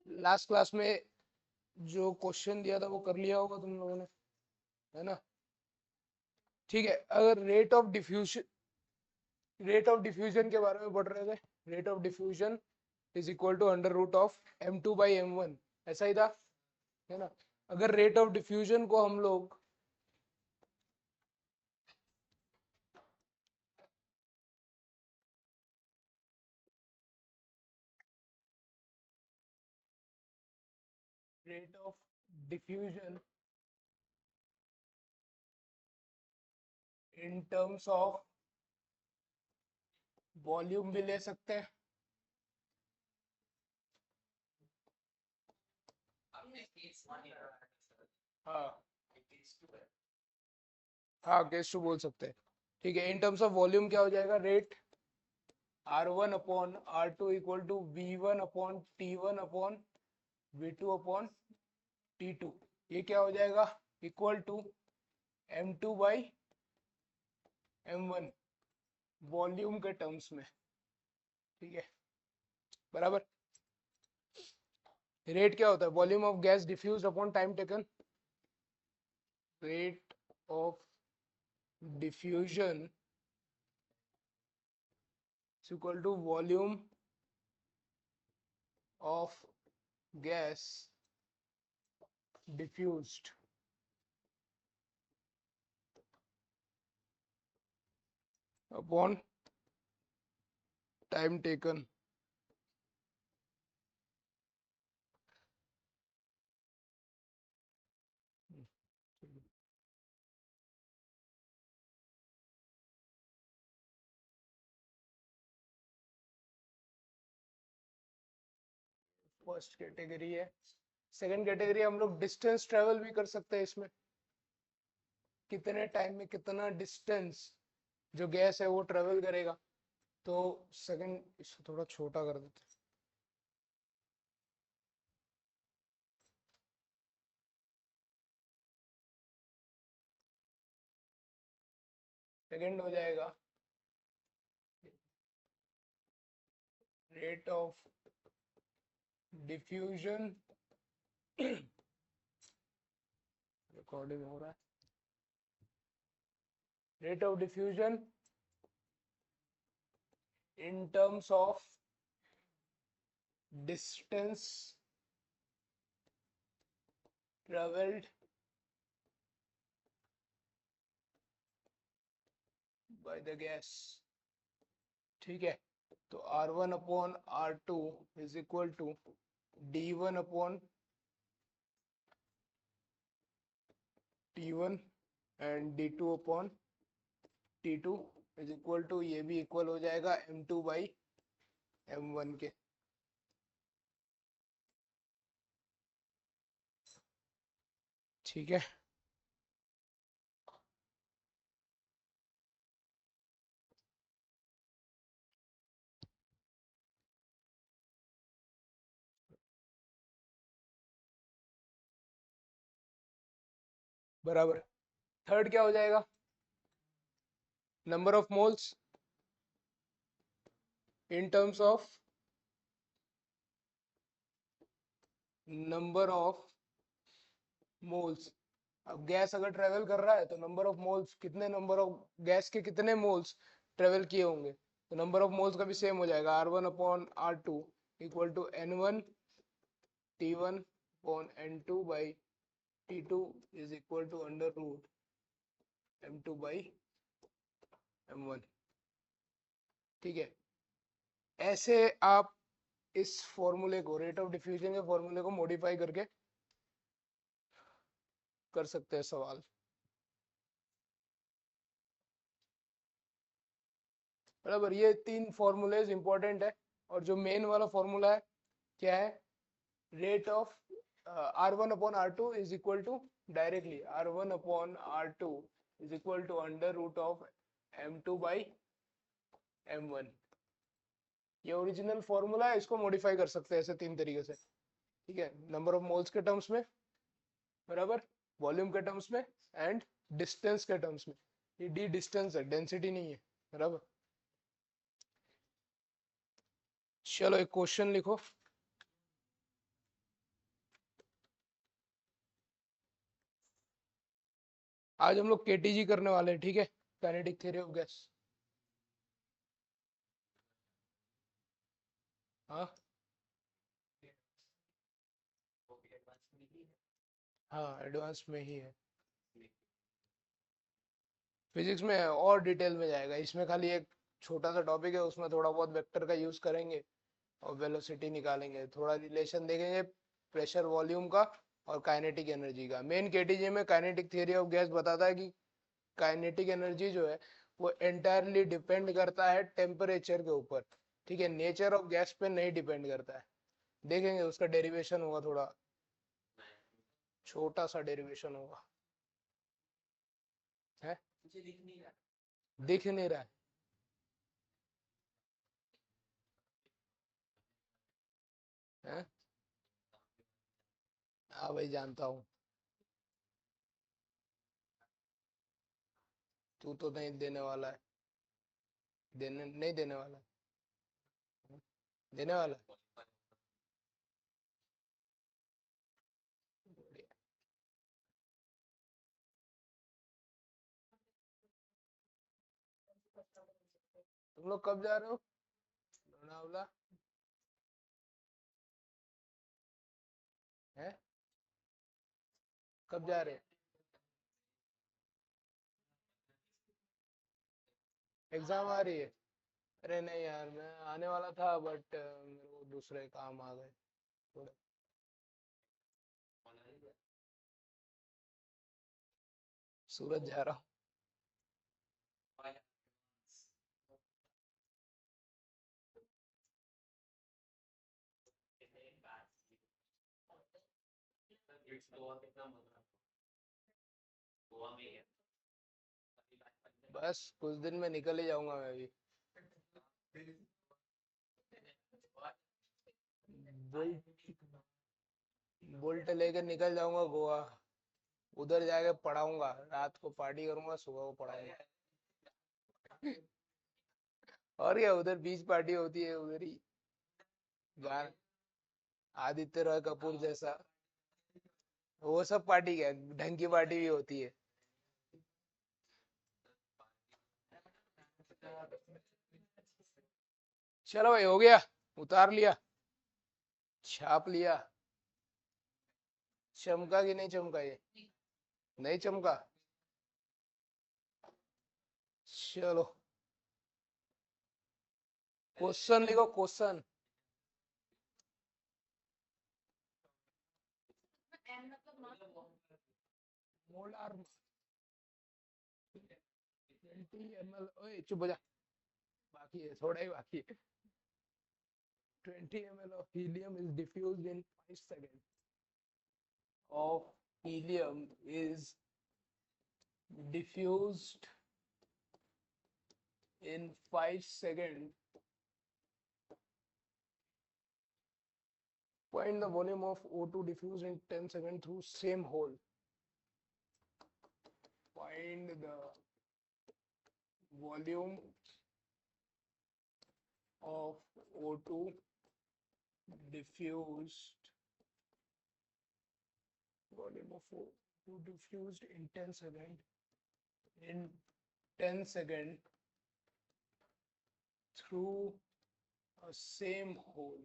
Last class में जो question दिया था वो कर लिया होगा तुम लोगों ने, है ना? ठीक है, अगर रेट ऑफ डिफ्यूजन के बारे में पढ़ रहे थे, rate of diffusion is equal to under root of m2/m1, ऐसा ही था, है ना? अगर रेट ऑफ डिफ्यूजन को हम लोग rate of diffusion in terms of volume भी ले सकते हैं, हाँ हाँ, केस टू बोल सकते हैं। ठीक है, इन टर्म्स ऑफ वॉल्यूम क्या हो जाएगा, rate R1/R2 equal to V1/T1/V2/T2, ये क्या हो जाएगा, इक्वल टू m2/m1 वॉल्यूम के टर्म्स में। ठीक है, बराबर। रेट क्या होता है, volume of gas diffuse upon time taken. Rate of diffusion is equal to volume of gas diffused upon time taken। First category है। सेकंड कैटेगरी हम लोग डिस्टेंस ट्रेवल भी कर सकते हैं इसमें, कितने टाइम में कितना डिस्टेंस जो गैस है वो ट्रेवल करेगा। तो सेकंड, इसको थोड़ा छोटा कर देते हैं। सेकंड हो जाएगा रेट ऑफ डिफ्यूजन, रिकॉर्डिंग हो रहा है, rate of diffusion in terms of distance traveled by the gas। ठीक है, तो R1/R2 is equal to D1/T1 and D2/T2 is equal to, ये भी इक्वल हो जाएगा m2/m1 के। ठीक है, बराबर। थर्ड क्या हो जाएगा, number of moles in terms of number of moles. अब गैस अगर ट्रेवल कर रहा है तो नंबर ऑफ मोल्स, कितने नंबर ऑफ गैस के कितने मोल्स ट्रेवल किए होंगे, तो नंबर ऑफ मोल्स का भी सेम हो जाएगा, R1/R2 equal to N1T1/N2/T2 is equal to under root m2/m1। ठीक है, ऐसे आप इस फॉर्मूले को, रेट ऑफ डिफ्यूजन के फॉर्मूले को मॉडिफाई करके कर सकते हैं सवाल। बराबर, ये तीन फॉर्मूलेज इंपॉर्टेंट है। और जो मेन वाला फॉर्मूला है क्या है, rate of R1/R2 is equal to, directly R1/R2 is equal to under root of m2/m1। ये ओरिजिनल फॉर्मूला है, इसको मॉडिफाई कर सकते हैं ऐसे तीन तरीके से। ठीक है, नंबर ऑफ मोल्स के टर्म्स में, बराबर, वॉल्यूम के टर्म्स में एंड डिस्टेंस के टर्म्स में। ये डी डिस्टेंस है, डेंसिटी नहीं है, बराबर। चलो एक क्वेश्चन लिखो। आज हम लोग केटीजी करने वाले हैं, ठीक है, काइनेटिक थ्योरी ऑफ गैस। हाँ हाँ, एडवांस में ही है। फिजिक्स में और डिटेल में जाएगा, इसमें खाली एक छोटा सा टॉपिक है, उसमें थोड़ा बहुत वेक्टर का यूज करेंगे और वेलोसिटी निकालेंगे, थोड़ा रिलेशन देखेंगे प्रेशर वॉल्यूम का और काइनेटिक एनर्जी का। मेन केटीजे में काइनेटिक थ्योरी ऑफ गैस बताता है कि काइनेटिक एनर्जी जो है वो एंटायरली डिपेंड करता है टेम्परेचर के ऊपर, ठीक है, नेचर ऑफ गैस पे नहीं डिपेंड करता है। देखेंगे, उसका डेरिवेशन होगा, थोड़ा छोटा सा डेरिवेशन होगा। है, दिख नहीं रहा है? हाँ भाई, जानता हूँ। तू तो नहीं देने वाला है, देने नहीं देने वाला है, देने वाला है। तुम लोग कब जा रहे हो लोनावला? है, कब जा रहे हो? एग्जाम आ रही है? अरे नहीं यार, मैं आने वाला था बट मेरे को दूसरे काम आ गए थोड़े। सूरत जा रहा हूँ, बस कुछ दिन में निकल ही जाऊंगा मैं भी। बुल्ट बुल्ट लेकर निकल जाऊंगा गोवा। उधर जाके पढ़ाऊंगा, रात को पार्टी करूंगा, सुबह को पढ़ाऊंगा। और क्या, उधर बीच पार्टी होती है उधर ही। गान आदित्य रॉय कपूर जैसा, वो सब पार्टी क्या, ढंग की पार्टी भी होती है। चलो भाई, हो गया, उतार लिया, छाप लिया। चमका कि नहीं चमका ये? नहीं चमका। चलो, क्वेश्चन लिखो, क्वेश्चन। मोलार 20 ml, ओए चुप हो जा, बाकी है, थोड़ा ही बाकी है। 20 ml of helium is diffused in 5 seconds. Of helium is diffused in 5 seconds. Find the volume of O2 diffused in 10 seconds through same hole. Find the volume of O2 diffused volume of O2 diffused in 10 seconds in 10 seconds through a same hole.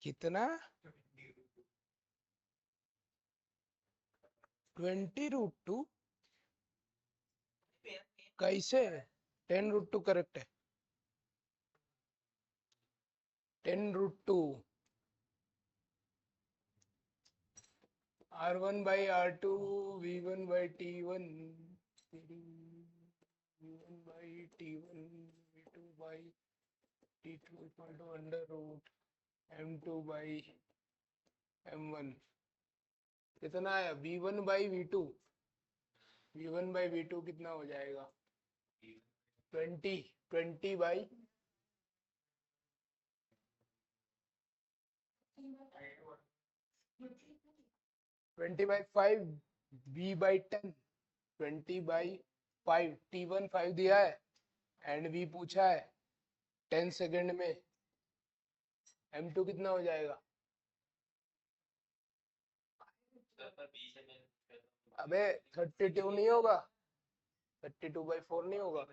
कितना? 20√2? कैसे? 10√2 correct है। 10√2 R1 by R2 V1 by T1 V1 by T1 V2 by T2 equal to under root M2 by M1। कितना आया? V1 by V2, V1 by V2 कितना हो जाएगा? 20, 20 by 20 by 5 v by 10, 20/5, t1 5 दिया है and v पूछा है 10 second में, m2 कितना हो जाएगा? अबे 32 नहीं होगा, 32/4 नहीं होगा?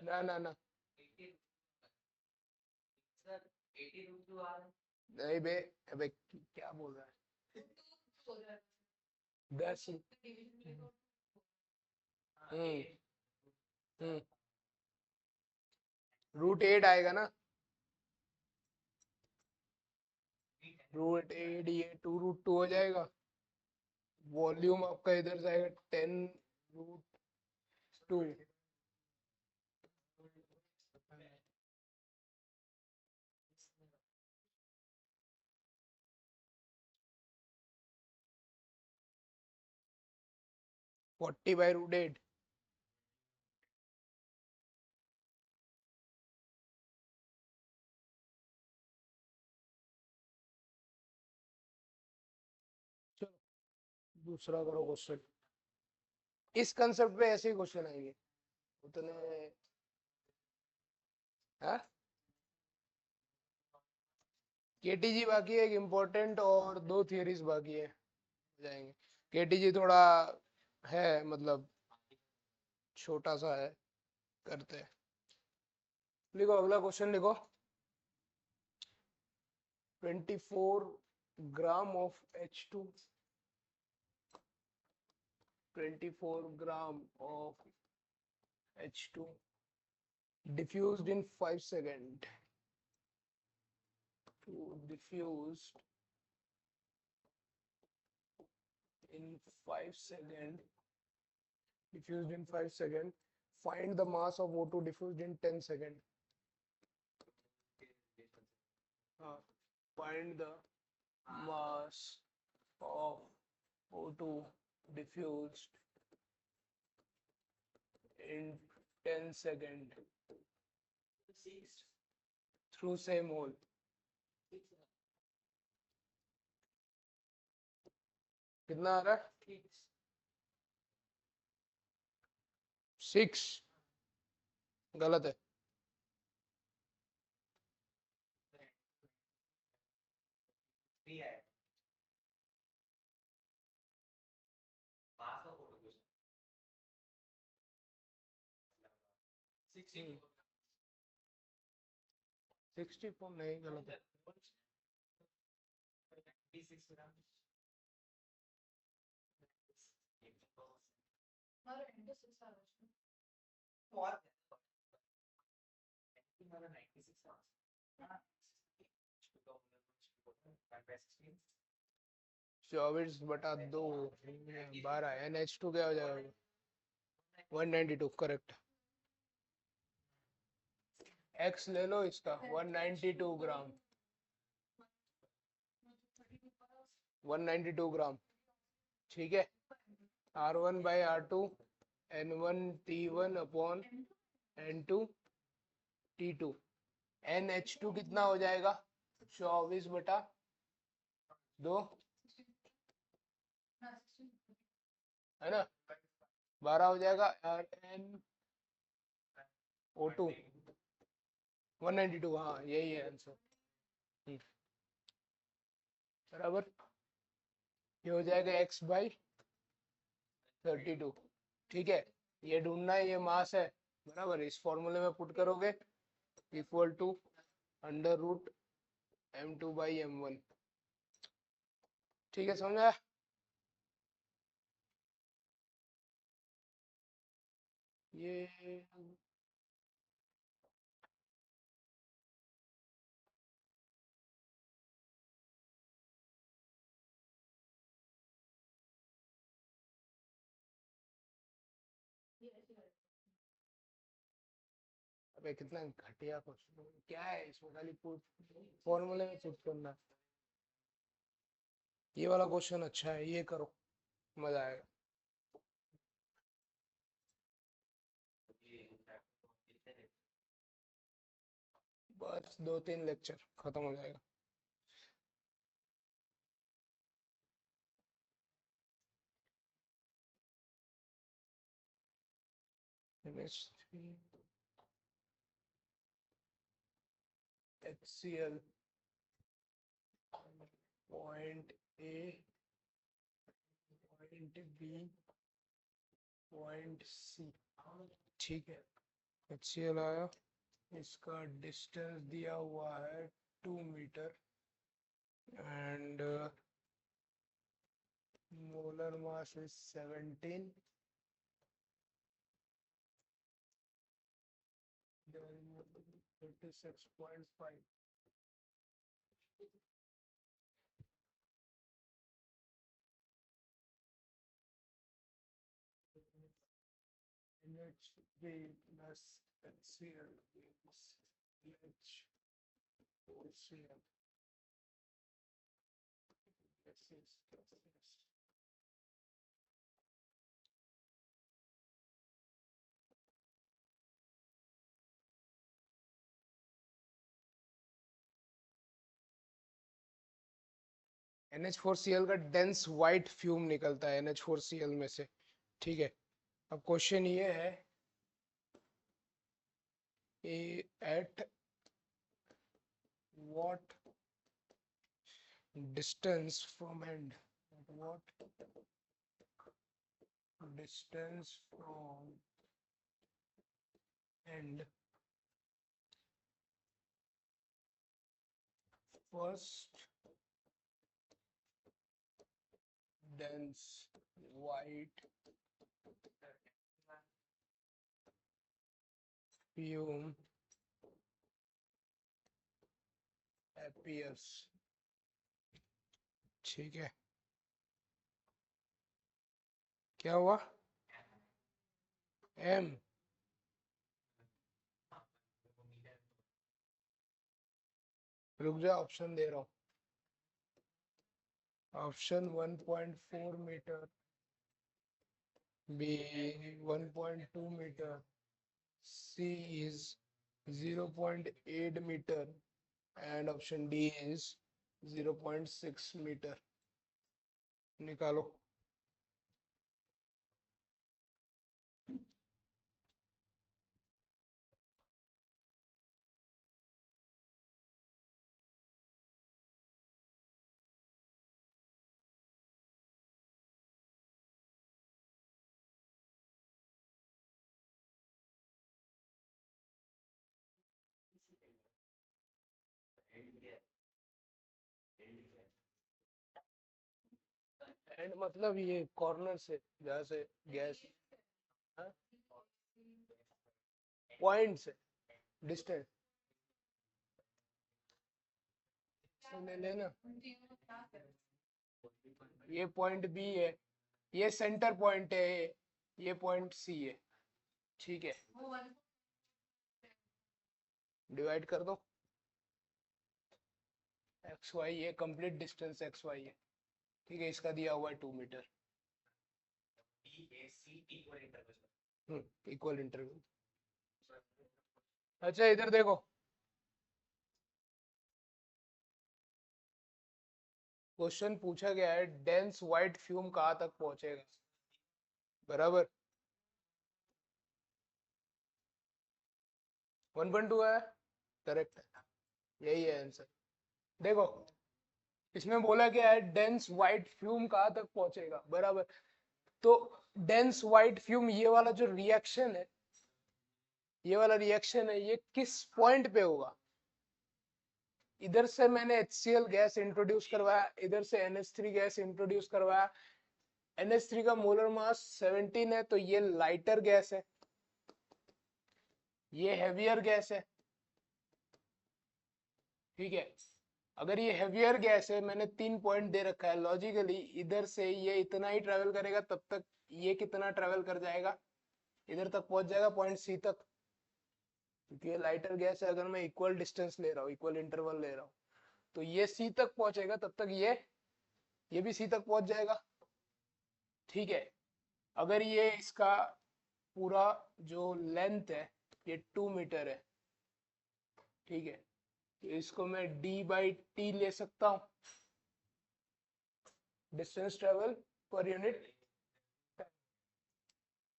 ना ना ना नहीं बे, अबे क्या बोल रहा है? 10। हम्म √8 आएगा ना, √8 ये 2√2 हो जाएगा। वॉल्यूम आपका इधर से आएगा 10√2। 40/√8। चलो दूसरा करो क्वेश्चन। इस कंसेप्ट पे ऐसे ही क्वेश्चन आएंगे उतने। हाँ केटीजी बाकी है एक इम्पोर्टेंट, और 2 थियरीज बाकी है, हो जाएंगे। केटीजी थोड़ा है मतलब छोटा सा है, करते हैं। लिखो अगला क्वेश्चन लिखो। 24 gram of H2, 24 gram of H2 diffused in 5 seconds, diffused in 5 seconds, diffused in 5 seconds. Find the mass of O2 diffused in 10 seconds. Find the mass of O2 diffused in 10 seconds through same hole. कितना आ रहा है? 6। गलत है। हम्म, 64 नहीं, गलत है। चौबीस बटा 2 12 NH2 क्या हो जाएगा? 192 करेक्ट। X ले लो इसका 192 ग्राम, 192 ग्राम, ठीक है। R1/R2 N1 T1 upon N2 T2। NH2 कितना हो जाएगा? 24/2 है ना, 12 हो जाएगा। RnO2 192, हाँ यही है आंसर। बराबर, ये हो जाएगा X/32, ठीक है। ये ढूंढना है, ये मास है, बराबर। इस फॉर्मूले में पुट करोगे इक्वल टू √M2/M1, ठीक है, समझा? ये अबे कितना घटिया क्वेश्चन क्या है इसमें, खाली फॉर्मूले में पुट करना। ये वाला क्वेश्चन अच्छा है, ये करो, मजा आएगा। बस 2-3 लेक्चर खत्म हो जाएगा। HCl point A, point B, point C, ठीक है। HCl आया, इसका डिस्टेंस दिया हुआ है 2 metre and molar mass is 17, then 36.5। NH3 plus HCl is NH4Cl. This is this. NH4Cl का डेंस वाइट फ्यूम निकलता है NH4Cl में से, ठीक है। अब क्वेश्चन ये है eight what distance from end, at what distance from end first dense white fume appears, ठीक है। क्या हुआ? M, रुक जा, ऑप्शन दे रहा हूँ। Option 1.4 metre, B 1.2 metre, C is 0.8 meter and option D is 0.6 meter। निकालो। एंड मतलब ये कॉर्नर से जहाँ से गैस, पॉइंट से डिस्टेंस ले लेना। ये पॉइंट बी है, ये सेंटर पॉइंट है, ये पॉइंट सी है, ठीक है। डिवाइड कर दो, एक्स वाई, ये कंप्लीट डिस्टेंस एक्स वाई है, ठीक है। इसका दिया हुआ है 2 मीटर, इक्वल इंटरवल। अच्छा इधर देखो, क्वेश्चन पूछा गया है डेंस व्हाइट फ्यूम कहाँ तक पहुंचेगा, बराबर। 1.2 है, करेक्ट है, यही है आंसर। देखो इसमें बोला गया है डेंस व्हाइट फ्यूम कहाँ तक पहुंचेगा, बराबर। तो डेंस व्हाइट फ्यूम, ये वाला जो रिएक्शन है, ये वाला रिएक्शन है, ये किस पॉइंट पे होगा। इधर से मैंने HCl गैस इंट्रोड्यूस करवाया, इधर से NH3 गैस इंट्रोड्यूस करवाया। NH3 का मोलर मास 17 है, तो ये लाइटर गैस है, ये हैवियर गैस है, ठीक है। अगर ये हैवियर गैस है, मैंने 3 पॉइंट दे रखा है, लॉजिकली इधर से ये इतना ही ट्रेवल करेगा, तब तक ये कितना ट्रेवल कर जाएगा, इधर तक पहुंच जाएगा, पॉइंट सी तक। क्योंकि ये लाइटर गैस है, अगर मैं इक्वल डिस्टेंस ले रहा हूँ, इक्वल इंटरवल ले रहा हूँ, तो ये सी तक पहुंचेगा, तब तक ये भी सी तक पहुंच जाएगा, ठीक है। अगर ये इसका पूरा जो लेंथ है ये 2 मीटर है, ठीक है। तो इसको मैं डी बाई टी ले सकता हूँ, डिस्टेंस ट्रेवल पर यूनिट।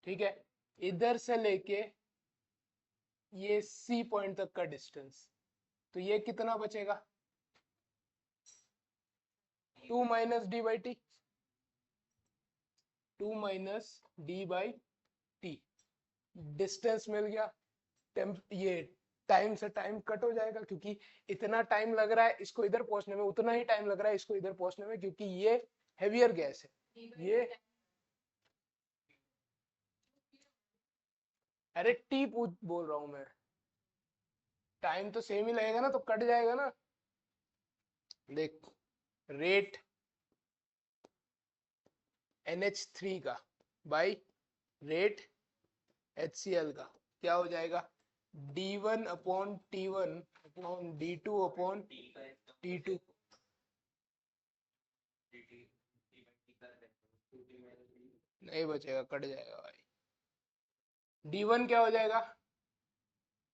ठीक है, इधर से लेके ये सी पॉइंट तक का डिस्टेंस, तो ये कितना बचेगा, 2 minus D by T, 2 minus D by T. Distance मिल गया, ये टाइम से टाइम कट हो जाएगा, क्योंकि इतना टाइम लग रहा है इसको इधर पहुंचने में, उतना ही टाइम लग रहा है इसको इधर पहुंचने में, क्योंकि ये हेवियर गैस है। ये अरे टी बोल रहा हूं मैं, टाइम तो सेम ही लगेगा ना, तो कट जाएगा ना। देख, रेट NH3 का बाई रेट HCl का क्या हो जाएगा, D1 upon T1 upon D2 upon T2। नहीं बचेगा, कट जाएगा भाई। D1 क्या हो जाएगा,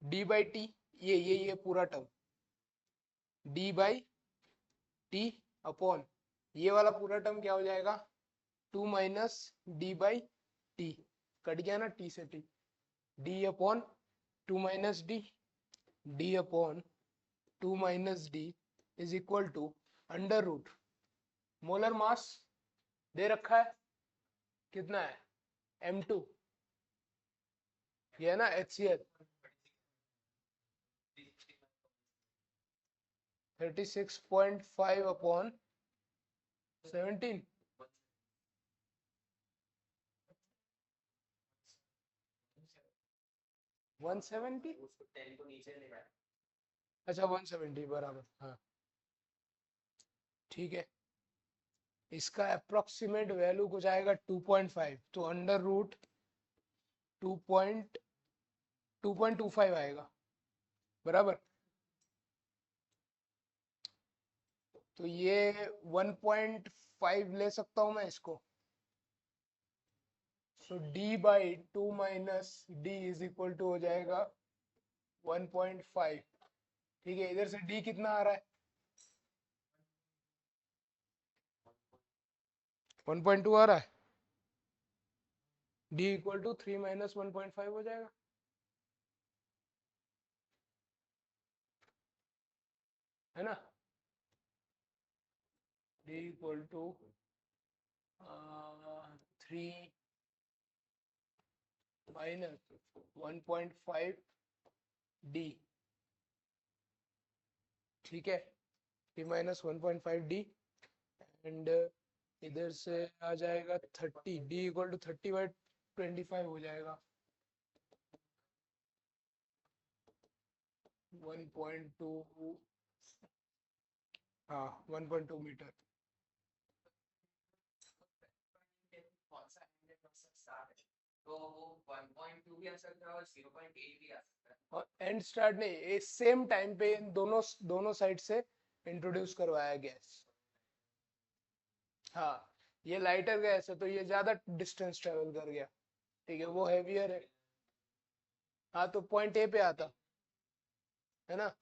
D बाई टी, ये पूरा term D by T upon ये वाला पूरा टर्म क्या हो जाएगा, 2 minus D by T, cut गया ना टी से T, D upon 2 minus D, D upon 2 minus D is equal to under root molar mass दे रखा है, कितना है M2, ये है ना HCl, 36.5 अपॉन 17, 170, अच्छा 170 बराबर, हाँ ठीक है। इसका अप्रोक्सीमेट वैल्यू कुछ आएगा 2.5, तो अंडर रूट 2.25 आएगा बराबर। तो ये 1.5 ले सकता हूं मैं इसको, so d by 2 minus D is equal to हो जाएगा 1.5। ठीक है, इधर से d कितना आ रहा है, 1.2 आ रहा है, d इक्वल टू 3 माइनस 1.5 हो जाएगा, है ना, d इक्वल टू 3 माइनस 1.5 d, ठीक है, 3 माइनस 1.5 d, एंड इधर से आ जाएगा 30, d इक्वल टू 30 बाई 25 हो जाएगा, 1.2, हाँ 1.2 मीटर। तो वो 1.2 भी आ सकता है और 0.8 भी आ सकता है। और एंड स्टार्ट नहीं, सेम टाइम पे दोनों दोनों साइड से इंट्रोड्यूस करवाया गैस। हाँ, ये लाइटर गैस है तो ये ज्यादा डिस्टेंस ट्रेवल कर गया, ठीक है, वो हैवियर है। हाँ, तो पॉइंट ए पे आता है ना।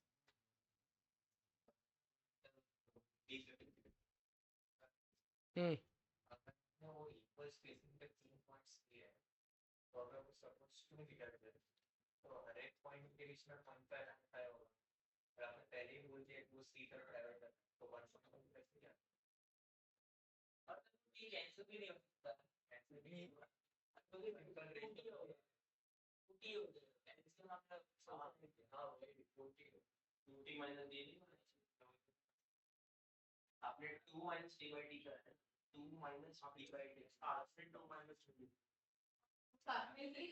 हम्म, वो इक्वल स्पेसिंग पे 3 पॉइंट्स दिए हैं, तो अगर वो सपोज 2 मीटर है तो हर एक पॉइंट के बीच में 0.5 होगा, और आपने पहले ही बोल दिया कि वो सी तरफ ट्रैवल कर, तो 1.5 कैसे क्या, और ये कैंसिल भी नहीं होता, कैंसिल भी नहीं होगा, तो ये बिल्कुल रेंज हो गया, टूटी हो गया, इसका मतलब साथ में हाँ वही टूटी माइनस दे दी आपने 2 माइनस डी बाई टी का है, 2 माइनस डी बाई टी, आपने 2 माइनस डी साथ में ही नहीं,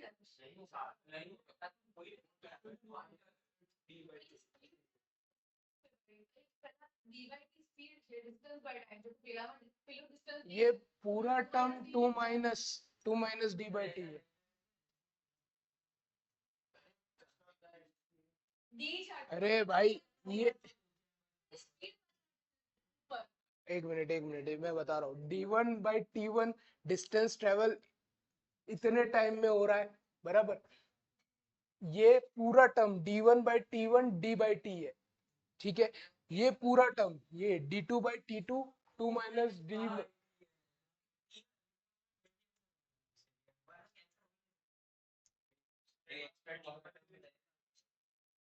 साथ नहीं कोई डी बाई टी ये पूरा term 2 minus D by T है। अरे भाई ये एक मिनट मैं बता रहा हूँ, d1 by t1 distance travel इतने टाइम में हो रहा है बराबर, ये पूरा term d1 by t1 d by T है, ठीक है, ये पूरा टर्म ये d2/t2 2 माइनस डी।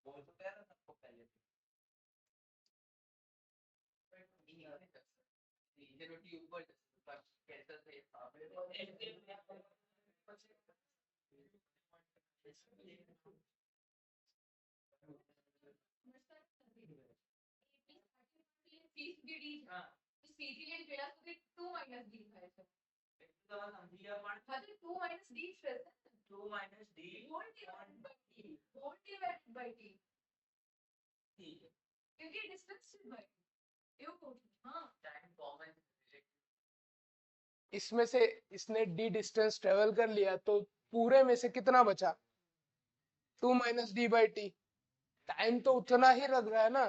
बोल तो कह रहा था आपको पहले रोटी ऊपर कैसा थे हाँ टू माइनस डी क्योंकि डिस्टेंस टाइम कॉमन इसमें से इसने d डिस्टेंस ट्रेवल कर लिया तो पूरे में से कितना बचा 2 माइनस d/t। टाइम तो उतना ही लग रहा है ना।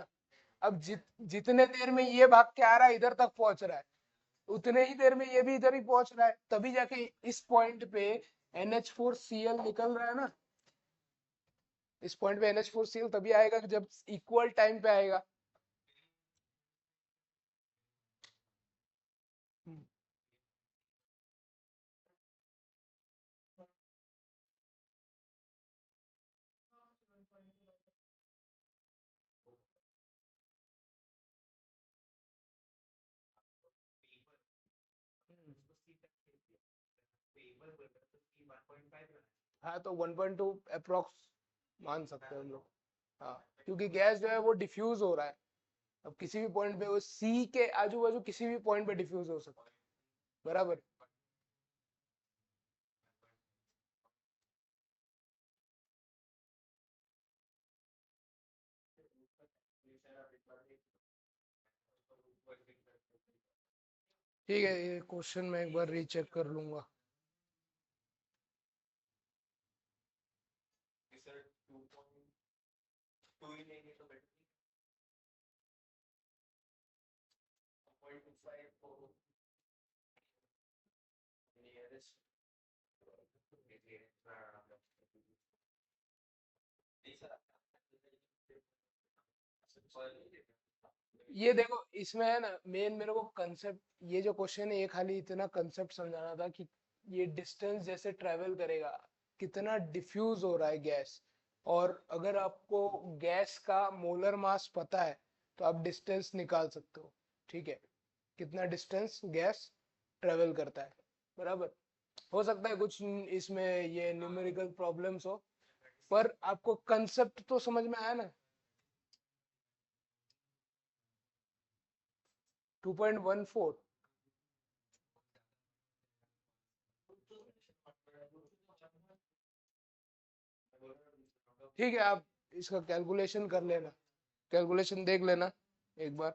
अब जितने देर में ये भाग के आ रहा है इधर तक पहुंच रहा है, उतने ही देर में ये भी इधर ही पहुंच रहा है, तभी जाके इस पॉइंट पे NH4Cl निकल रहा है ना। इस पॉइंट पे NH4Cl तभी आएगा जब इक्वल टाइम पे आएगा। हाँ तो 1.2 अप्रोक्स मान सकते हैं हम लोग। हाँ, क्योंकि गैस जो है वो डिफ्यूज हो रहा है। अब किसी भी पॉइंट पे वो सी के आजू बाजू किसी भी पॉइंट पे डिफ्यूज हो सकता है, बराबर। ठीक है, ये क्वेश्चन मैं एक बार रीचेक कर लूंगा। सर 2.2 ही लेंगे तो बेटर 0.25 नियरेस्ट ये देखो इसमें है ना मेन मेरे को कंसेप्ट, ये जो क्वेश्चन है ये खाली इतना कंसेप्ट समझाना था कि ये डिस्टेंस जैसे ट्रेवल करेगा, कितना डिफ्यूज हो रहा है गैस। और अगर आपको गैस का मोलर मास पता है तो आप डिस्टेंस निकाल सकते हो। ठीक है, कितना डिस्टेंस गैस ट्रेवल करता है, बराबर। हो सकता है कुछ इसमें ये न्यूमेरिकल प्रॉब्लम्स हो, पर आपको कंसेप्ट तो समझ में आया ना। 2.14। ठीक है, आप इसका कैलकुलेशन कर लेना, कैलकुलेशन देख लेना एक बार।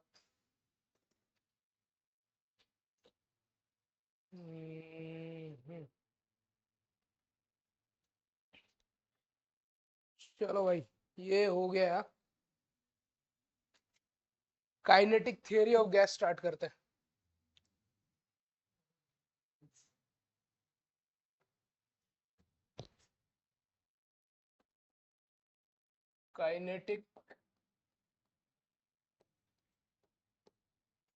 चलो भाई, ये हो गया। Kinetic theory of gas start करते हैं। Kinetic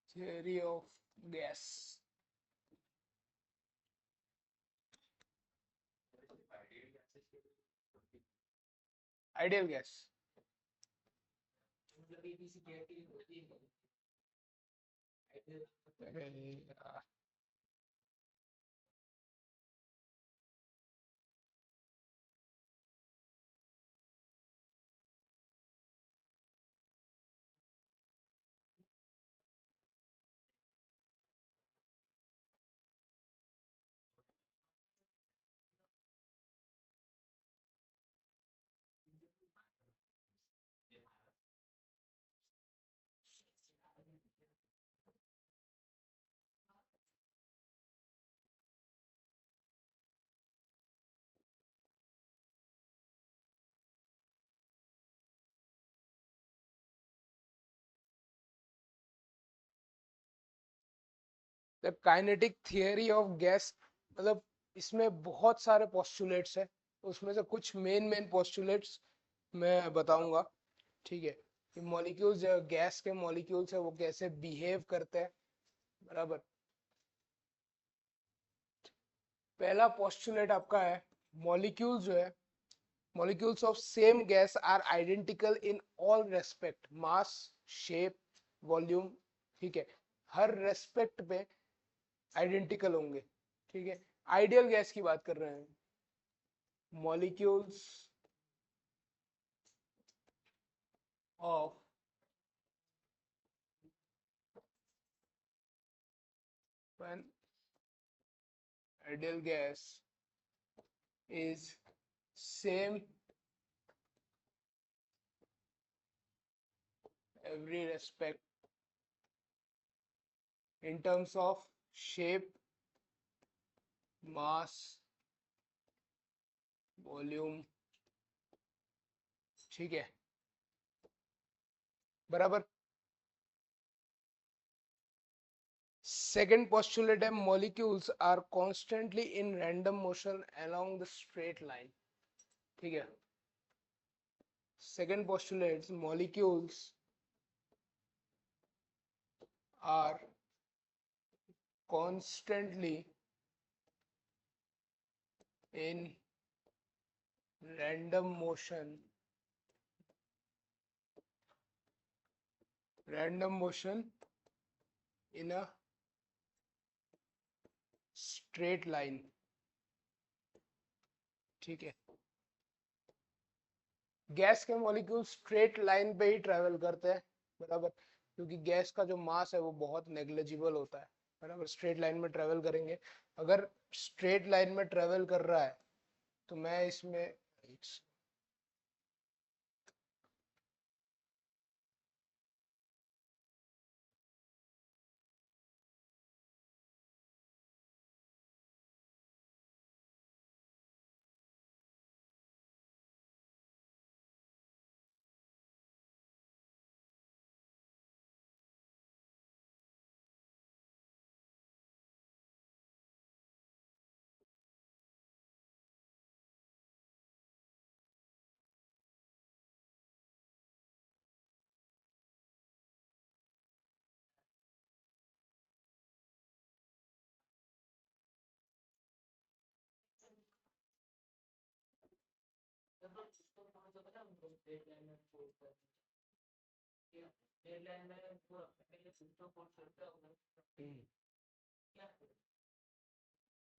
theory of gas. Ideal gas. Kinetic theory of gas मतलब इसमें बहुत सारे पोस्टुलेट्स हैं, उसमें से कुछ मेन मेन पोस्टुलेट्स मैं बताऊंगा। ठीक है, कि मॉलिक्यूल्स, गैस के मॉलिक्यूल्स है वो कैसे बिहेव करते हैं, बराबर। पहला पोस्टुलेट आपका है, मॉलिक्यूल जो है, molecules of same gas are identical in all respect, mass, shape, volume, ठीक है, हर रेस्पेक्ट पे आइडेंटिकल होंगे, ठीक है। आइडियल गैस की बात कर रहे हैं, molecules of an ideal gas is same every respect in terms of shape, mass, volume, ठीक है, बराबर। Second postulate है, molecules are constantly in random motion along the straight line, ठीक है। Second postulate, molecules are constantly in random motion in a straight line, ठीक है। Gas के molecule straight line पे ही ट्रेवल करते हैं, बराबर, क्योंकि गैस का जो मास है वो बहुत नेग्लिजिबल होता है, बराबर। स्ट्रेट लाइन में ट्रेवल करेंगे, अगर स्ट्रेट लाइन में ट्रेवल कर रहा है तो मैं इसमें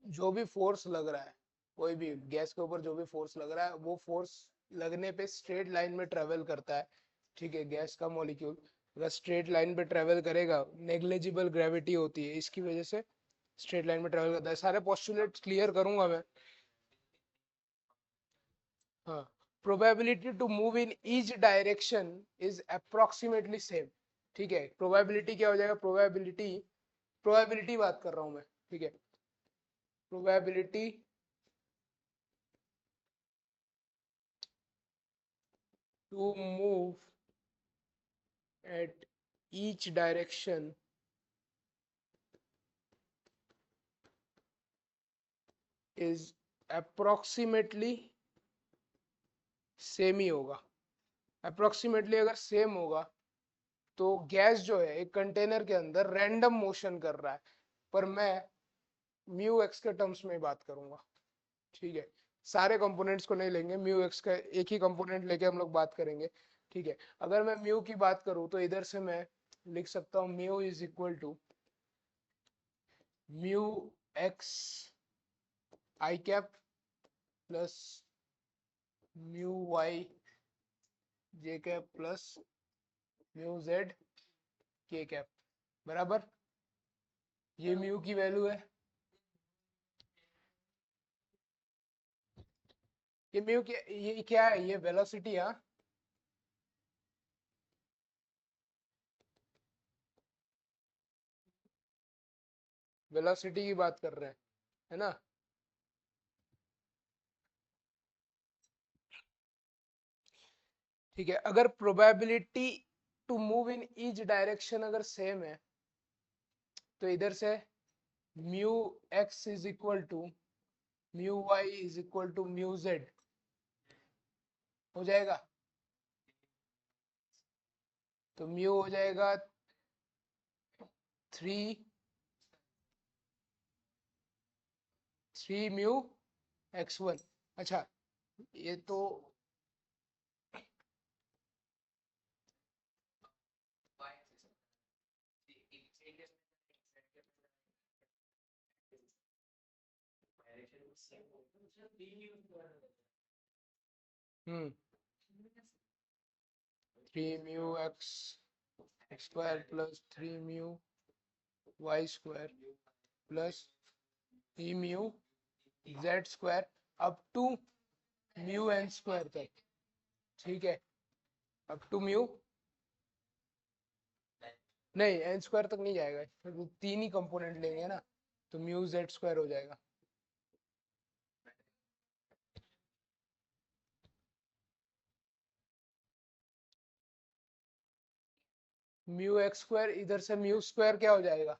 जो भी फोर्स लग रहा है, कोई भी गैस के ऊपर जो भी फोर्स लग रहा है, वो फोर्स लगने पे स्ट्रेट लाइन में ट्रेवल करता है, ठीक है। गैस का मॉलिक्यूल अगर स्ट्रेट लाइन पे ट्रेवल करेगा, नेग्लिजिबल ग्रेविटी होती है, इसकी वजह से स्ट्रेट लाइन में ट्रेवल करता है। सारे पोस्टुलेट क्लियर करूंगा मैं। हाँ, probability to move in each direction is approximately same, ठीक है। प्रोबेबिलिटी क्या हो जाएगा, प्रोबेबिलिटी बात कर रहा हूं मैं, ठीक है। Probability to move at each direction is approximately same ही होगा। अप्रोक्सीमेटली अगर सेम होगा तो गैस जो है एक कंटेनर के अंदर रैंडम मोशन कर रहा है, पर मैं म्यू एक्स के टर्म्स में बात करूंगा, ठीक है। सारे कंपोनेंट्स को नहीं लेंगे, म्यू एक्स का एक ही कंपोनेंट लेके हम लोग बात करेंगे, ठीक है। अगर मैं म्यू की बात करूं तो इधर से मैं लिख सकता हूं mu is equal to mu X I cap plus mu Y J cap plus mu Z K cap, बराबर। ये म्यू की वैल्यू है, ये म्यू की, ये क्या है, ये वेलोसिटी, हाँ, वेलोसिटी की बात कर रहे हैं, है ना। ठीक है, अगर probability to move in each direction अगर सेम है तो इधर से mu X is equal to mu Y is equal to mu Z हो जाएगा। तो म्यू हो जाएगा 3 म्यू x1। अच्छा ये तो hmm 3 mu x square plus 3 mu y square plus 3 mu z square up to mu n square तक। ठीक है, अप टू म्यू नहीं n स्क्वायर तक नहीं जाएगा, फिर वो 3 ही कंपोनेंट लेंगे ना, तो म्यू z स्क्वायर हो जाएगा। म्यू एक्स स्क्वायर इधर से म्यू स्क्वायर क्या हो जाएगा,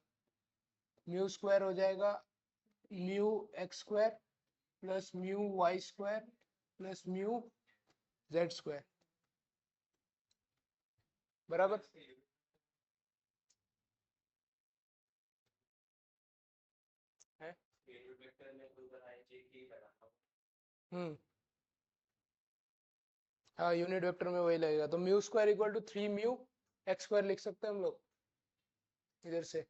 म्यू स्क्वायर हो जाएगा mu X square plus mu Y square plus mu Z square बराबर। है हम्म हाँ यूनिट वेक्टर में वही लगेगा, तो mu square equal to 3 mu X square लिख सकते हैं हम लोग इधर से।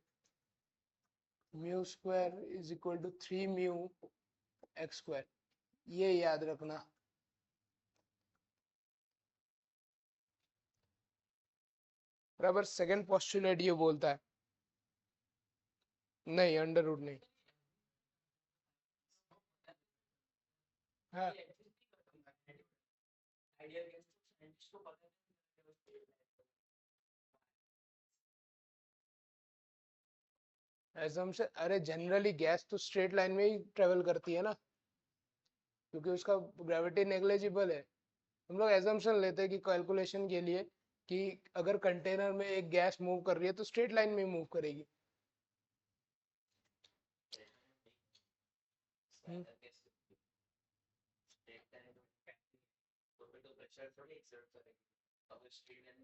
Mu square is equal to 3 mu X square, ये याद रखना। बराबर, सेकंड पोस्टुलेट ये बोलता है, नहीं अंडर रूट नहीं। हाँ assumption, अरे जनरली गैस तो स्ट्रेट लाइन में ही ट्रेवल करती है ना, क्योंकि उसका ग्रेविटी नेग्लिजिबल है। हम लोग एजम्पशन लेते हैं कि कैलकुलेशन के लिए कि अगर कंटेनर में एक गैस मूव कर रही है तो स्ट्रेट लाइन में मूव करेगी। हम्म,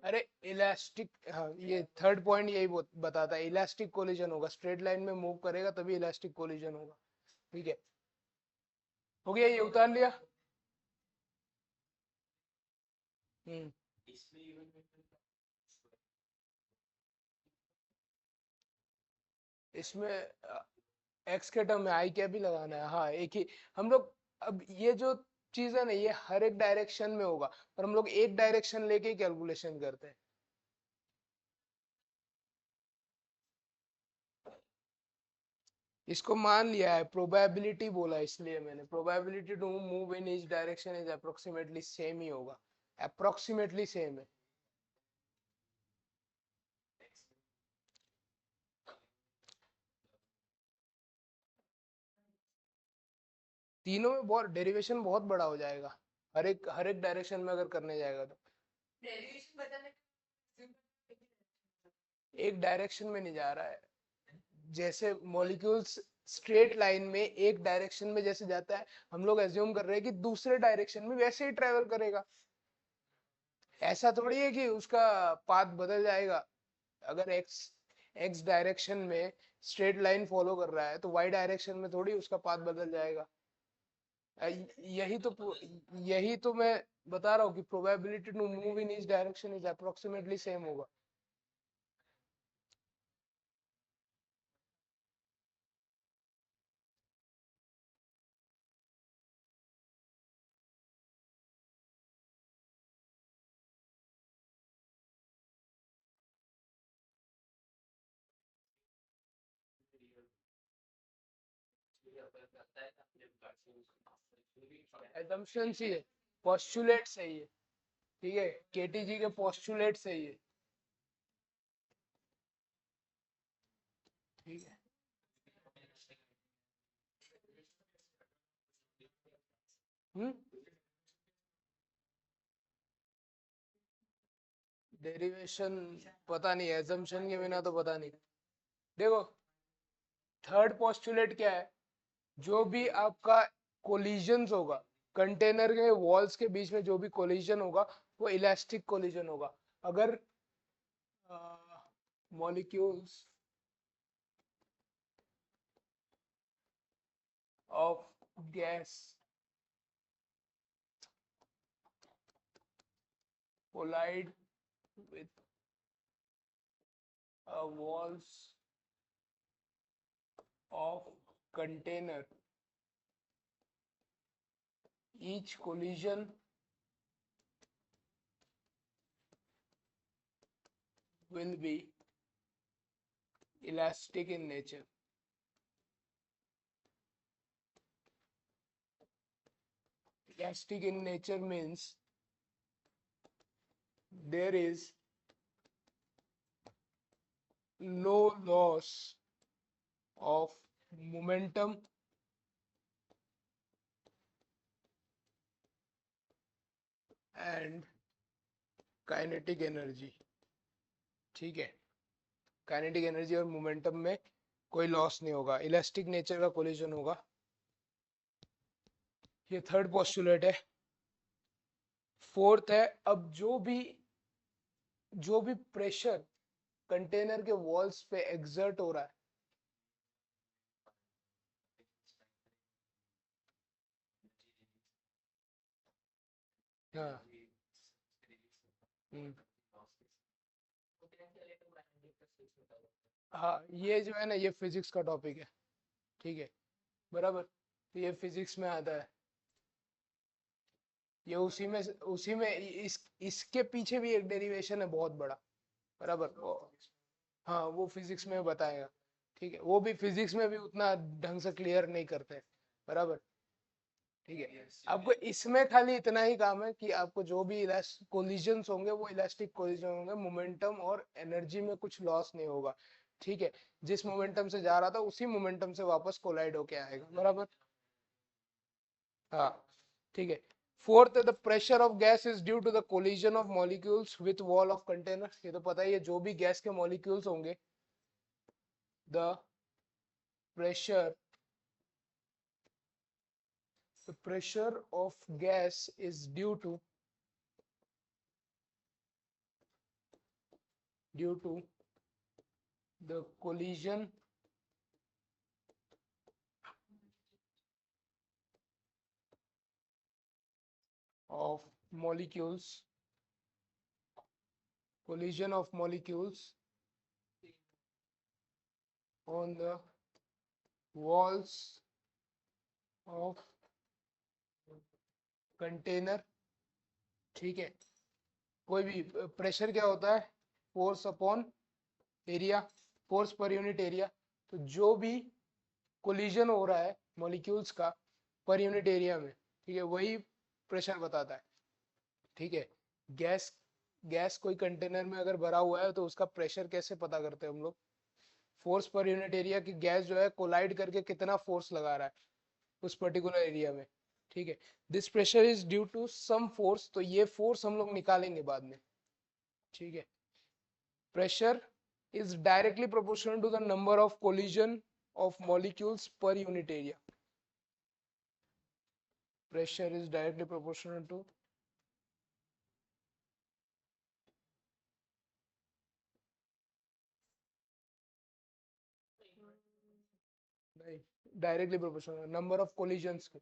अरे इलास्टिक, हाँ ये थर्ड पॉइंट यही बताता है, इलास्टिक कोलिजन होगा, स्ट्रेट लाइन में मूव करेगा तभी इलास्टिक कोलिजन होगा। ठीक है, हो गया, ये उतार लिया। हम्म इसमें एक्स के टर्म में आई क्या भी लगाना है, हाँ एक ही हम लोग। अब ये जो चीज है ना, ये हर एक डायरेक्शन में होगा, पर हम लोग एक डायरेक्शन लेके ही कैलकुलेशन करते हैं। इसको मान लिया है, प्रोबेबिलिटी बोला इसलिए मैंने, probability to move in each direction is approximately same ही होगा, अप्रोक्सीमेटली सेम है। तीनों में बहुत डेरिवेशन बहुत बड़ा हो जाएगा, हर एक डायरेक्शन में अगर करने जाएगा तो। एक डायरेक्शन में नहीं जा रहा है, जैसे मॉलिक्यूल्स स्ट्रेट लाइन में एक डायरेक्शन में जैसे जाता है, हम लोग एज्यूम कर रहे हैं कि दूसरे डायरेक्शन में वैसे ही ट्रेवल करेगा। ऐसा थोड़ी है कि उसका पाथ बदल जाएगा। अगर एक्स एक्स डायरेक्शन में स्ट्रेट लाइन फॉलो कर रहा है तो वाई डायरेक्शन में थोड़ी उसका पाथ बदल जाएगा। यही तो मैं बता रहा हूँ कि probability to move in each direction is approximately same होगा। assumption ही है, पोस्टुलेट सही है। ठीक है, केटीजी के पोस्टुलेट सही है। ठीक है, हम्म डेरिवेशन पता नहीं, assumption के बिना तो पता नहीं। देखो थर्ड पोस्टुलेट क्या है, जो भी आपका कोलिजन होगा, कंटेनर के वॉल्स के बीच में जो भी कोलिजन होगा वो इलास्टिक कोलिजन होगा। अगर molecules of gas collide with walls of container. Each collision will be elastic in nature. Elastic in nature means there is no loss of momentum and kinetic energy. ठीक है, kinetic energy और momentum में कोई loss नहीं होगा, elastic nature का collision होगा. ये थर्ड पोस्टुलेट है. फोर्थ है, अब जो भी प्रेशर कंटेनर के वॉल्स पे एक्सर्ट हो रहा है, हाँ, हाँ, ये जो है ना, ये फिजिक्स का टॉपिक है. ठीक है, बराबर. तो ये फिजिक्स में आता है. ये उसी में इसके पीछे भी एक डेरिवेशन है बहुत बड़ा. बराबर. हाँ, वो फिजिक्स में बताएगा. ठीक है, वो भी फिजिक्स में भी उतना ढंग से क्लियर नहीं करते. बराबर. ठीक है, आपको इसमें खाली इतना ही काम है कि आपको जो भी कोलिजन्स होंगे वो इलास्टिक कोलिजन होंगे, मोमेंटम और एनर्जी में कुछ लॉस नहीं होगा. ठीक है, जिस मोमेंटम से जा रहा था उसी मोमेंटम से वापस कोलाइड होके आएगा. बराबर. हाँ, ठीक है. Fourth, the pressure of gas is due to the collision of molecules with wall of container. ये तो पता ही है, जो भी गैस के मॉलिक्यूल्स होंगे, the pressure the pressure of gas is due to the collision of molecules on the walls of container. ठीक है, कोई भी प्रेशर क्या होता है, force upon area, force per unit area. तो जो भी कोलिजन हो रहा है मॉलिक्यूल्स का पर यूनिट एरिया में, ठीक है, वही प्रेशर बताता है. ठीक है, गैस कोई कंटेनर में अगर भरा हुआ है तो उसका प्रेशर कैसे पता करते हैं हम लोग, फोर्स पर यूनिट एरिया की गैस जो है कोलाइड करके कितना फोर्स लगा रहा है उस पर्टिकुलर एरिया में. ठीक है, this pressure is due to some force. तो ये फोर्स हम लोग निकालेंगे बाद में. ठीक है, pressure is directly proportional to the number of collision of molecules per unit area. pressure is directly proportional to नहीं, directly proportional number of collisions के.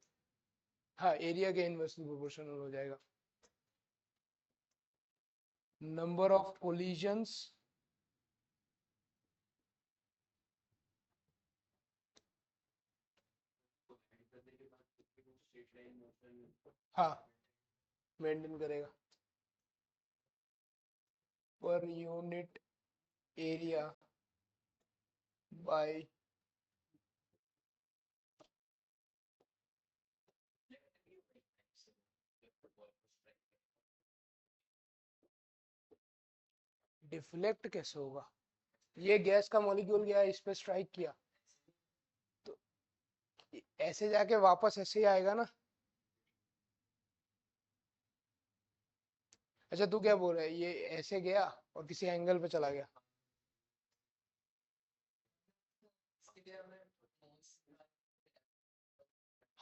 हाँ, एरिया के इनवर्सली प्रोपोर्शनल हो जाएगा. नंबर ऑफ कोलिजन्स हाँ मेंटेन करेगा per unit area bye deflect कैसे होगा, ये गैस का मॉलिक्यूल गया इस पे स्ट्राइक किया तो ऐसे जाके वापस ऐसे ही आएगा ना. अच्छा, तू क्या बोल रहा है, ये ऐसे गया और किसी एंगल पे चला गया.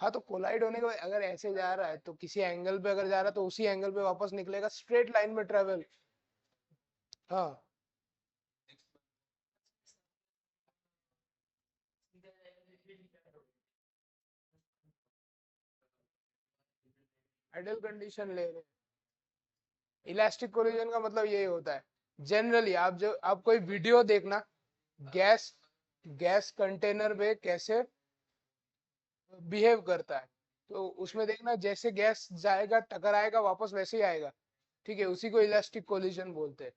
हाँ, तो कोलाइड होने के बाद अगर ऐसे जा रहा है तो किसी एंगल पे अगर जा रहा है तो उसी एंगल पे वापस निकलेगा, स्ट्रेट लाइन में ट्रेवल. हाँ, आइडियल कंडीशन ले रहे हैं। इलास्टिक कोलिजन का मतलब यही होता है। जनरली आप कोई वीडियो देखना, गैस गैस कंटेनर में कैसे बिहेव करता है, तो उसमें देखना जैसे गैस जाएगा टकराएगा वापस वैसे ही आएगा। ठीक है, उसी को इलास्टिक कोलिजन बोलते हैं।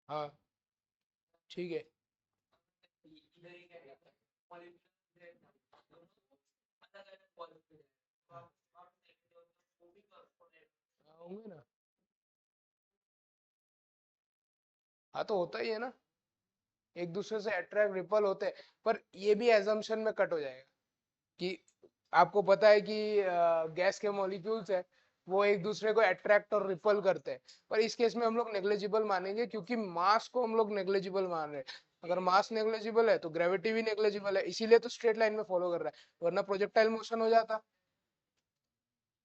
हाँ ठीक है। इधर ही क्या कहते हैं, मॉलिक्यूलर अलग अलग मॉलिक्यूल है, तो आप देखते हो तो वो भी हाँ, होंगे ना। हाँ तो होता ही है ना, एक दूसरे से अट्रैक्ट रिपल होते हैं। पर ये भी एजम्पशन में कट हो जाएगा कि आपको पता है कि गैस के मॉलिक्यूल्स है, वो एक दूसरे को अट्रैक्ट और रिपल करते हैं। पर इस केस में हम लोग नेग्लिजिबल मानेंगे, क्योंकि मास को हम लोग नेग्लिजिबल मान रहे हैं। अगर मास नेग्लिजिबल है तो ग्रेविटी भी नेग्लिजिबल है, इसीलिए तो स्ट्रेट लाइन में फॉलो कर रहा है, वरना प्रोजेक्टाइल मोशन हो जाता।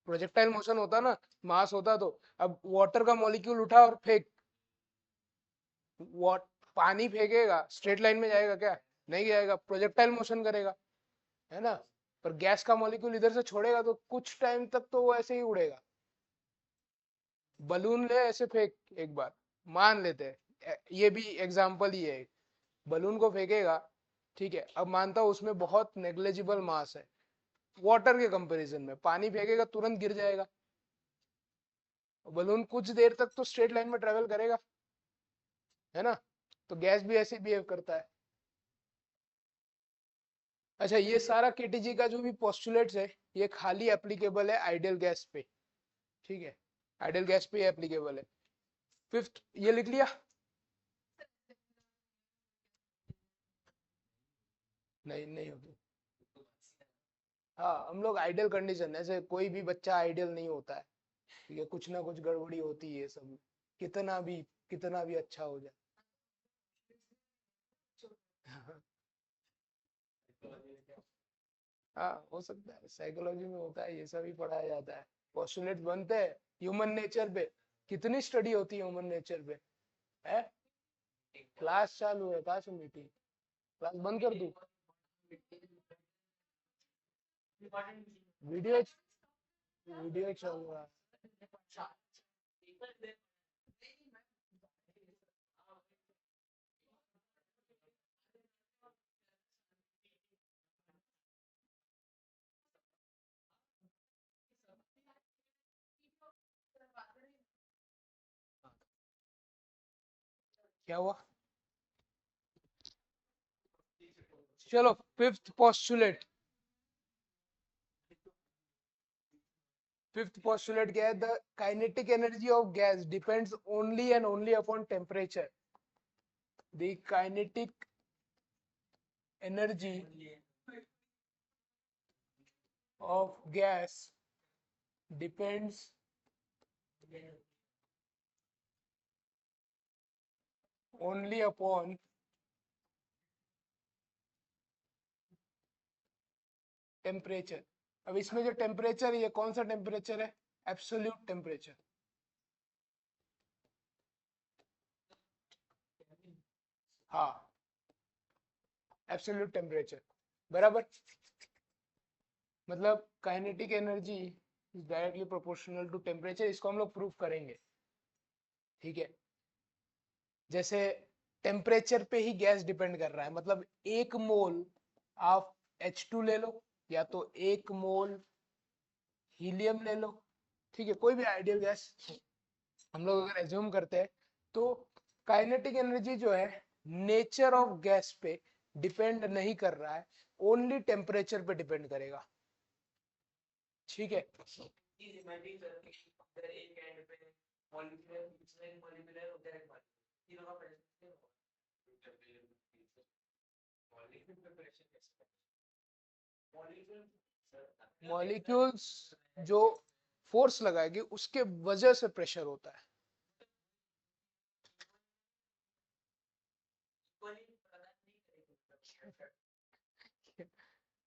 प्रोजेक्टाइल मोशन होता ना, मास होता तो। अब वाटर का मॉलिक्यूल उठा और फेंक, वॉट पानी फेंकेगा स्ट्रेट लाइन में जाएगा क्या? नहीं जाएगा, प्रोजेक्टाइल मोशन करेगा, है ना। पर गैस का मॉलिक्यूल इधर से छोड़ेगा तो कुछ टाइम तक तो वो ऐसे ही उड़ेगा। बलून ले ऐसे फेंक, एक बार मान लेते हैं, ये भी एग्जाम्पल ही है। बलून को फेंकेगा, ठीक है, अब मानता हूं उसमें बहुत नेग्लेजिबल मास है वाटर के कंपैरिजन में, पानी फेंकेगा तुरंत गिर जाएगा। बलून कुछ देर तक तो स्ट्रेट लाइन में ट्रेवल करेगा, है ना। तो गैस भी ऐसे बिहेव करता है। अच्छा, ये सारा केटीजी का जो भी पोस्टुलेट्स है, ये खाली एप्लीकेबल है आइडियल गैस पे। ठीक है, आइडियल गैस पे एप्लीकेबल है। फिफ्थ ये लिख लिया? नहीं नहीं होगी। हाँ, हम लोग आइडियल कंडीशन, ऐसे कोई भी बच्चा आइडियल नहीं होता है। ठीक है, कुछ ना कुछ गड़बड़ी होती है सब में, कितना भी कितना भी अच्छा हो जाए। हाँ हो सकता है, साइकोलॉजी में होता है, ये सब ही पढ़ाया जाता है। पोस्टुलेट बनते हैं ह्यूमन नेचर पे। कितनी स्टडी होती है ह्यूमन नेचर पे, है। क्लास चालू है, कहाँ से मीटिंग? क्लास बंद कर दूं? वीडियो वीडियो चल रहा है। क्या हुआ? चलो, फिफ्थ पोस्टुलेट। फिफ्थ पोस्टुलेट क्या है? The kinetic energy of gas depends only and only upon temperature. द काइनेटिक एनर्जी of gas depends only upon temperature. अब इसमें जो टेम्परेचर, ये कौन सा टेम्परेचर है? Absolute temperature. हाँ, एब्सोल्यूट टेम्परेचर बराबर। मतलब kinetic energy is directly proportional to temperature, इसको हम लोग प्रूफ करेंगे। ठीक है, जैसे टेम्परेचर पे ही गैस डिपेंड कर रहा है, मतलब एक मोल आप H2 ले लो, या तो एक मोल हीलियम ले लो। ठीक है, कोई भी आइडियल गैस हम लोग अगर एज्यूम करते हैं, तो काइनेटिक एनर्जी जो है नेचर ऑफ गैस पे डिपेंड नहीं कर रहा है, ओनली टेम्परेचर पे डिपेंड करेगा। ठीक है, इमेजिन करके उधर एक एंड पे मॉलिक्यूलर, दूसरे मॉलिक्यूलर, उधर एक मॉलिक्यूलर, तीनों का प्रेशर मॉलिक्यूल पे प्रेशर कैसे? मॉलिक्यूल मॉलिक्यूल्स जो फोर्स लगाएगी उसके वजह से प्रेशर होता है।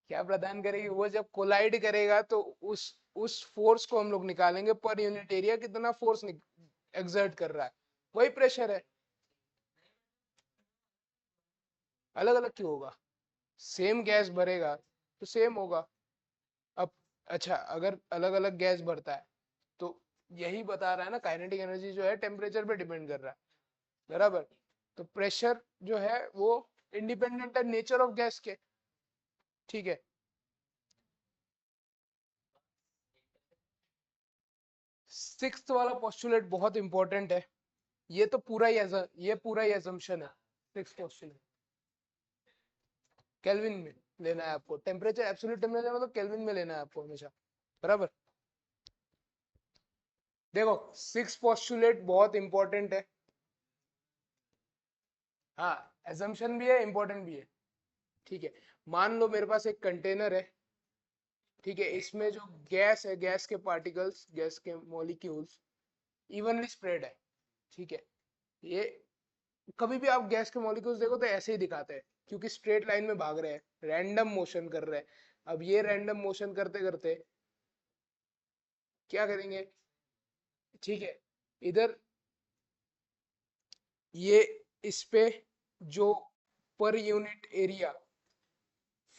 क्या प्रदान करेगी? वो जब कोलाइड करेगा तो उस फोर्स को हम लोग निकालेंगे, पर यूनिट एरिया कितना फोर्स एग्जर्ट कर रहा है, वही प्रेशर है। अलग अलग क्यों होगा? सेम गैस भरेगा तो सेम होगा। अब अच्छा, अगर अलग अलग गैस भरता है तो यही बता रहा है ना, काइनेटिक एनर्जी जो है टेम्परेचर पे डिपेंड कर रहा है, बराबर। तो प्रेशर जो है वो इंडिपेंडेंट है नेचर ऑफ गैस के, ठीक है। सिक्स्थ वाला पोस्टुलेट बहुत इंपॉर्टेंट है। ये तो पूरा ही ये पूरा ही assumption है। सिक्स पोस्टुलेट केल्विन में लेना है आपको, टेम्परेचर एब्सोल्यूट टेम्परेचर मतलब केल्विन में लेना है आपको हमेशा, बराबर। देखो सिक्स पोस्टुलेट बहुत इंपॉर्टेंट है। हाँ, assumption भी है, इंपॉर्टेंट भी है, ठीक है। मान लो मेरे पास एक कंटेनर है, ठीक है, इसमें जो गैस है, गैस के पार्टिकल्स, गैस के मॉलिक्यूल्स इवनली स्प्रेड है, ठीक है। ये कभी भी आप गैस के मॉलिक्यूल्स देखो तो ऐसे ही दिखाते हैं, क्योंकि स्ट्रेट लाइन में भाग रहे हैं, रैंडम मोशन कर रहे हैं। अब ये रैंडम मोशन करते करते क्या करेंगे, ठीक है, इधर ये इस पे जो पर यूनिट एरिया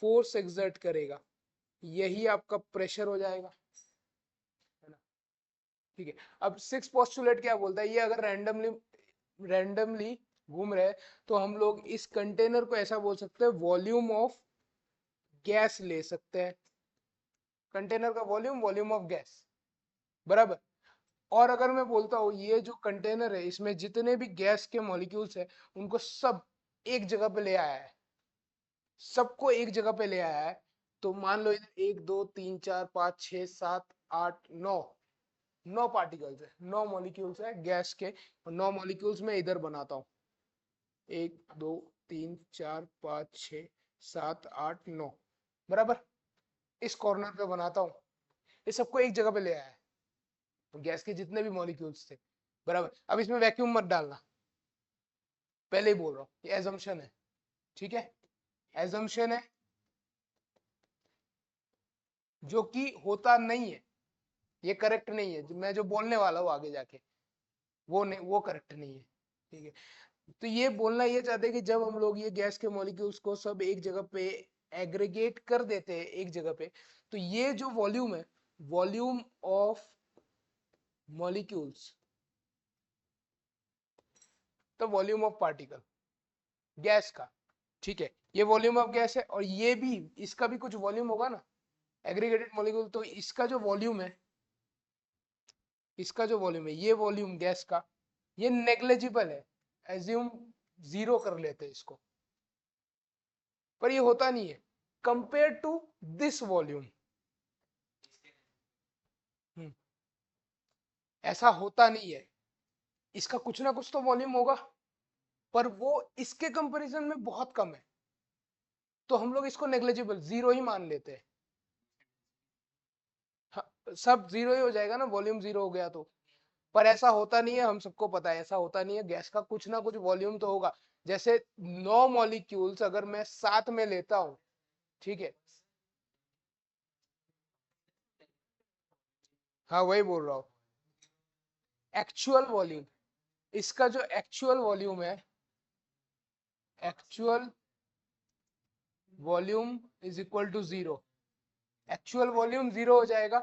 फोर्स एक्सर्ट करेगा, यही आपका प्रेशर हो जाएगा, है ना, ठीक है। अब सिक्स पोस्टुलेट क्या बोलता है, ये अगर रैंडमली घूम रहे हैं तो हम लोग इस कंटेनर को ऐसा बोल सकते हैं, वॉल्यूम ऑफ गैस ले सकते हैं, कंटेनर का वॉल्यूम, वॉल्यूम ऑफ गैस, बराबर। और अगर मैं बोलता हूँ ये जो कंटेनर है इसमें जितने भी गैस के मॉलिक्यूल्स है उनको सब एक जगह पे ले आया है, सबको एक जगह पे ले आया है, तो मान लो इधर एक दो तीन चार पाँच छः सात आठ नौ, नौ पार्टिकल्स है, नौ मॉलिक्यूल्स है गैस के, और नौ मॉलिक्यूल्स में इधर बनाता हूँ, एक दो तीन चार पाँच छ सात आठ नौ, बराबर। इस कॉर्नर पे बनाता हूँ, ये सबको एक जगह पे ले आया है, तो गैस के जितने भी मॉलिक्यूल्स थे, बराबर। अब इसमें वैक्यूम मत डालना, पहले ही बोल रहा हूँ ये एजम्पशन है, ठीक है, एजम्पशन है, जो कि होता नहीं है, ये करेक्ट नहीं है, मैं जो बोलने वाला हूँ आगे जाके वो नहीं, वो करेक्ट नहीं है, ठीक है। तो ये बोलना ये चाहते हैं कि जब हम लोग ये गैस के मॉलिक्यूल्स को सब एक जगह पे एग्रीगेट कर देते हैं एक जगह पे, तो ये जो वॉल्यूम है, वॉल्यूम ऑफ मॉलिक्यूल्स, तो वॉल्यूम ऑफ पार्टिकल गैस का, ठीक है, ये वॉल्यूम ऑफ गैस है, और ये भी, इसका भी कुछ वॉल्यूम होगा ना, एग्रीगेटेड मॉलिक्यूल, तो इसका जो वॉल्यूम है, इसका जो वॉल्यूम है, ये वॉल्यूम गैस का, ये नेग्लेजिबल है, एज्यूम जीरो कर लेते हैं इसको, पर ये होता नहीं है कंपेयर टू दिस वॉल्यूम, ऐसा होता नहीं है, इसका कुछ ना कुछ तो वॉल्यूम होगा, पर वो इसके कंपैरिजन में बहुत कम है, तो हम लोग इसको नेग्लेजिबल जीरो ही मान लेते हैं। हाँ, सब जीरो ही हो जाएगा ना, वॉल्यूम जीरो हो गया तो, पर ऐसा होता नहीं है, हम सबको पता है ऐसा होता नहीं है, गैस का कुछ ना कुछ वॉल्यूम तो होगा। जैसे नौ मॉलिक्यूल्स अगर मैं साथ में लेता हूं, ठीक है, हाँ वही बोल रहा हूँ, एक्चुअल वॉल्यूम, इसका जो एक्चुअल वॉल्यूम है, actual volume is equal to zero, actual volume zero हो जाएगा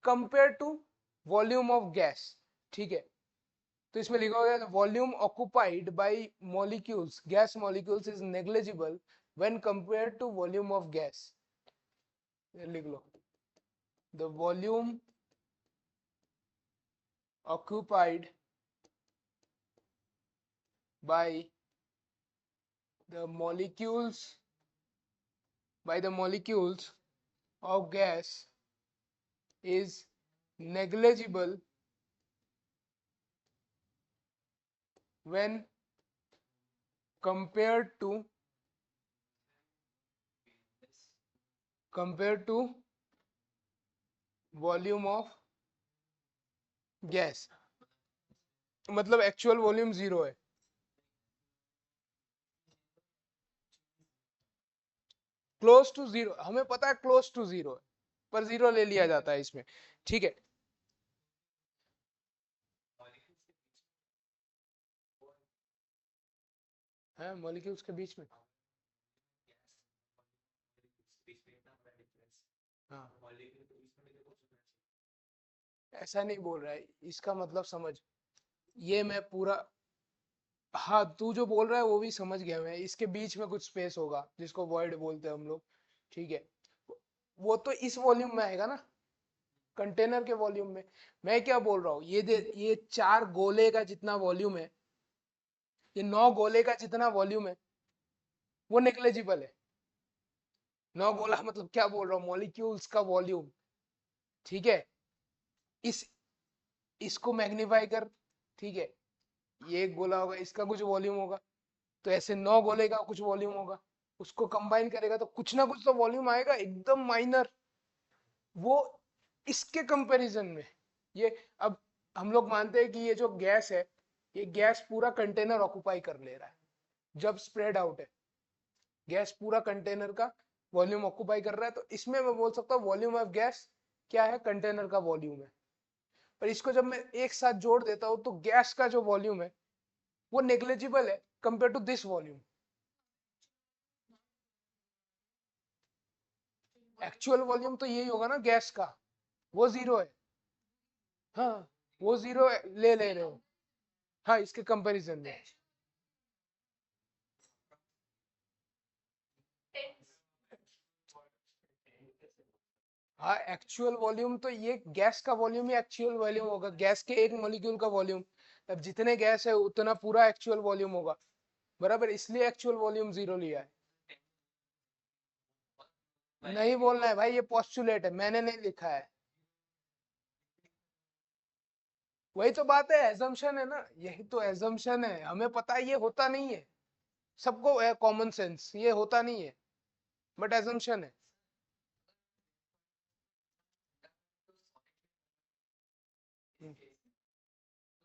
compare to volume of gas, ठीक है। तो इसमें लिखा होगा volume occupied by molecules, gas molecules is negligible when compare to volume of gas, लिख लो, the volume occupied by the molecules of gas is negligible when compared to volume of gas, मतलब actual volume zero है, close to zero, हमें पता है close to zero है, पर zero ले लिया जाता है इसमें, ठीक है। है मॉलिक्यूल्स के बीच में, हाँ, मॉलिक्यूल के बीच में भी तो कुछ होना चाहिए। ऐसा नहीं बोल रहा है, इसका मतलब समझ, ये मैं पूरा, हाँ तू जो बोल रहा है वो भी समझ गया मैं, इसके बीच में कुछ स्पेस होगा जिसको वॉइड बोलते हैं हम लोग, ठीक है, वो तो इस वॉल्यूम में आएगा ना, कंटेनर के वॉल्यूम में। मैं क्या बोल रहा हूँ, ये 4 गोले का जितना वॉल्यूम है, ये 9 गोले का जितना वॉल्यूम है, वो नेग्लेजिबल है। 9 गोला मतलब क्या बोल रहा हूँ, मॉलिक्यूल्स का वॉल्यूम, ठीक है, इस इसको मैग्नीफाई कर, ठीक है, ये एक गोला होगा, इसका कुछ वॉल्यूम होगा, तो ऐसे 9 गोले का कुछ वॉल्यूम होगा, उसको कंबाइन करेगा तो कुछ ना कुछ तो वॉल्यूम आएगा, एकदम माइनर, वो इसके कंपैरिजन में, ये, अब हम लोग मानते हैं कि ये जो गैस है, ये गैस पूरा कंटेनर ऑक्युपाई कर ले रहा है, जब स्प्रेड आउट है, गैस पूरा कंटेनर का वॉल्यूम ऑक्युपाई कर रहा है, तो इसमें मैं बोल सकता हूँ वॉल्यूम ऑफ गैस क्या है, कंटेनर का वॉल्यूम है। पर इसको जब मैं एक साथ जोड़ देता हूँ तो गैस का जो वॉल्यूम है वो नेग्लेजिबल है compare to this volume. Actual volume तो यही होगा ना गैस का, वो जीरो है। हाँ, वो जीरो ले रहे हो, हाँ इसके कंपैरिजन में। हाँ, एक्चुअल वॉल्यूम तो ये गैस का वॉल्यूम ही एक्चुअल वॉल्यूम होगा, गैस के एक मॉलिक्यूल का वॉल्यूम, अब जितने गैस है उतना पूरा एक्चुअल वॉल्यूम होगा, बराबर, इसलिए एक्चुअल वॉल्यूम जीरो लिया है। नहीं बोलना है भाई, ये पोस्टुलेट है, मैंने नहीं लिखा है। वही तो बात है, एजम्पशन है ना, यही तो एजम्पशन है, हमें पता है ये होता नहीं है, सबको है कॉमन सेंस, ये होता नहीं है, बट एजम्पशन है। हम्म,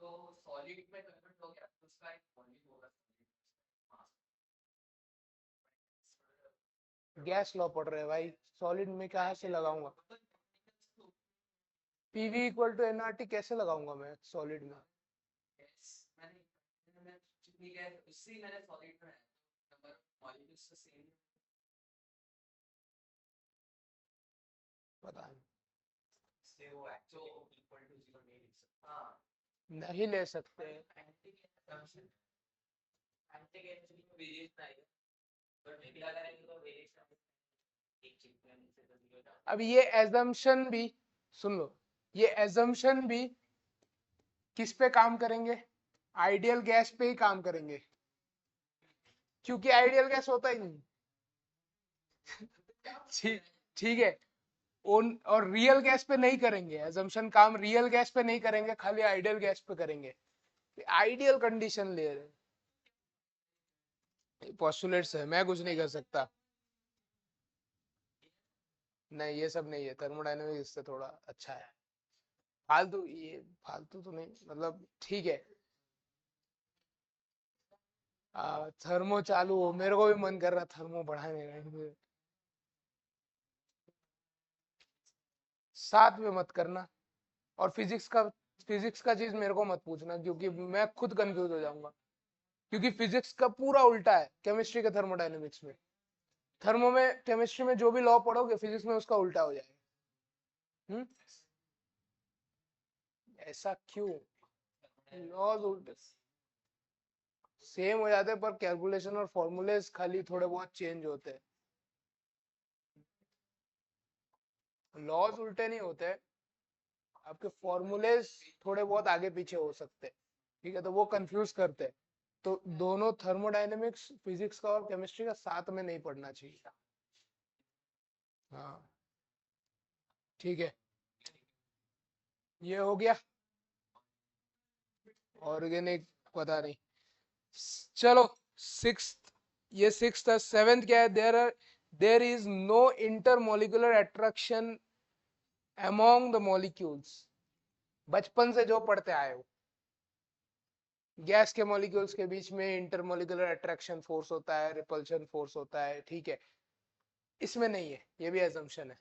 तो सॉलिड में कन्वर्ट हो गया तो उसका एक वॉल्यूम होगा, गैस लॉ पढ़ रहे हैं भाई, सॉलिड में कहाँ से लगाऊंगा, पीवी इक्वल टू एनआरटी कैसे लगाऊंगा मैं सॉलिड में। मैंने मैंने जितनी गैस उससे मैंने सॉलिड में नंबर मॉलिक्यूल्स तो सेम, पता नहीं, इसलिए वो एक्चुअली इक्वल टू जीरो नहीं लिख सकता। हाँ, नहीं ले सकते। एंटी एक्चुअली में वेरिएशन आएगा, बट निकला करेंगे तो वेरिएशन एक चीज में नीचे तो जीरो था। अब ये एजम्पशन भी, सुन लो, ये एजम्पशन भी किस पे काम करेंगे, आइडियल गैस पे ही काम करेंगे, क्योंकि आइडियल गैस होता ही नहीं। ठीक, ठीक है, उन और रियल गैस पे नहीं करेंगे, एजम्पशन काम रियल गैस पे नहीं करेंगे, खाली आइडियल गैस पे करेंगे, आइडियल कंडीशन ले रहे हैं, पोस्टुलेट्स है, मैं कुछ नहीं कर सकता। नहीं ये सब नहीं है, थर्मोडायनेमिक्स इससे थोड़ा अच्छा है, फालतू, ये फालतू तो नहीं, मतलब ठीक है। थर्मो चालू हो, मेरे को भी मन कर रहा थर्मो बढ़ाने का, साथ में मत करना, और फिजिक्स का चीज मेरे को मत पूछना, क्योंकि मैं खुद कंफ्यूज हो जाऊंगा, क्योंकि फिजिक्स का पूरा उल्टा है केमिस्ट्री के थर्मोडायनेमिक्स में, थर्मो में केमिस्ट्री में जो भी लॉ पढ़ोगे फिजिक्स में उसका उल्टा हो जाएगा। हम्म, ऐसा क्यों, लॉज उल्टे सेम हो जाते हैं, पर कैलकुलेशन और फॉर्मूलेस खाली थोड़े बहुत चेंज होते हैं, लॉज उल्टे नहीं होते, आपके फॉर्मूलेस थोड़े बहुत आगे पीछे हो सकते हैं, ठीक है, तो वो कंफ्यूज करते हैं, तो दोनों थर्मोडायनेमिक्स फिजिक्स का और केमिस्ट्री का साथ में नहीं पढ़ना चाहिए। हाँ, ठीक है, ये हो गया, ऑर्गेनिक पता नहीं, चलो, सिक्स, ये सिक्स था, सेवेंथ क्या है, there is no intermolecular attraction among the molecules, बचपन से जो पढ़ते आए हो, गैस के मॉलिक्यूल्स के बीच में इंटरमोलिकुलर अट्रैक्शन फोर्स होता है, रिपल्शन फोर्स होता है, ठीक है, इसमें नहीं है, ये भी एजम्पशन है।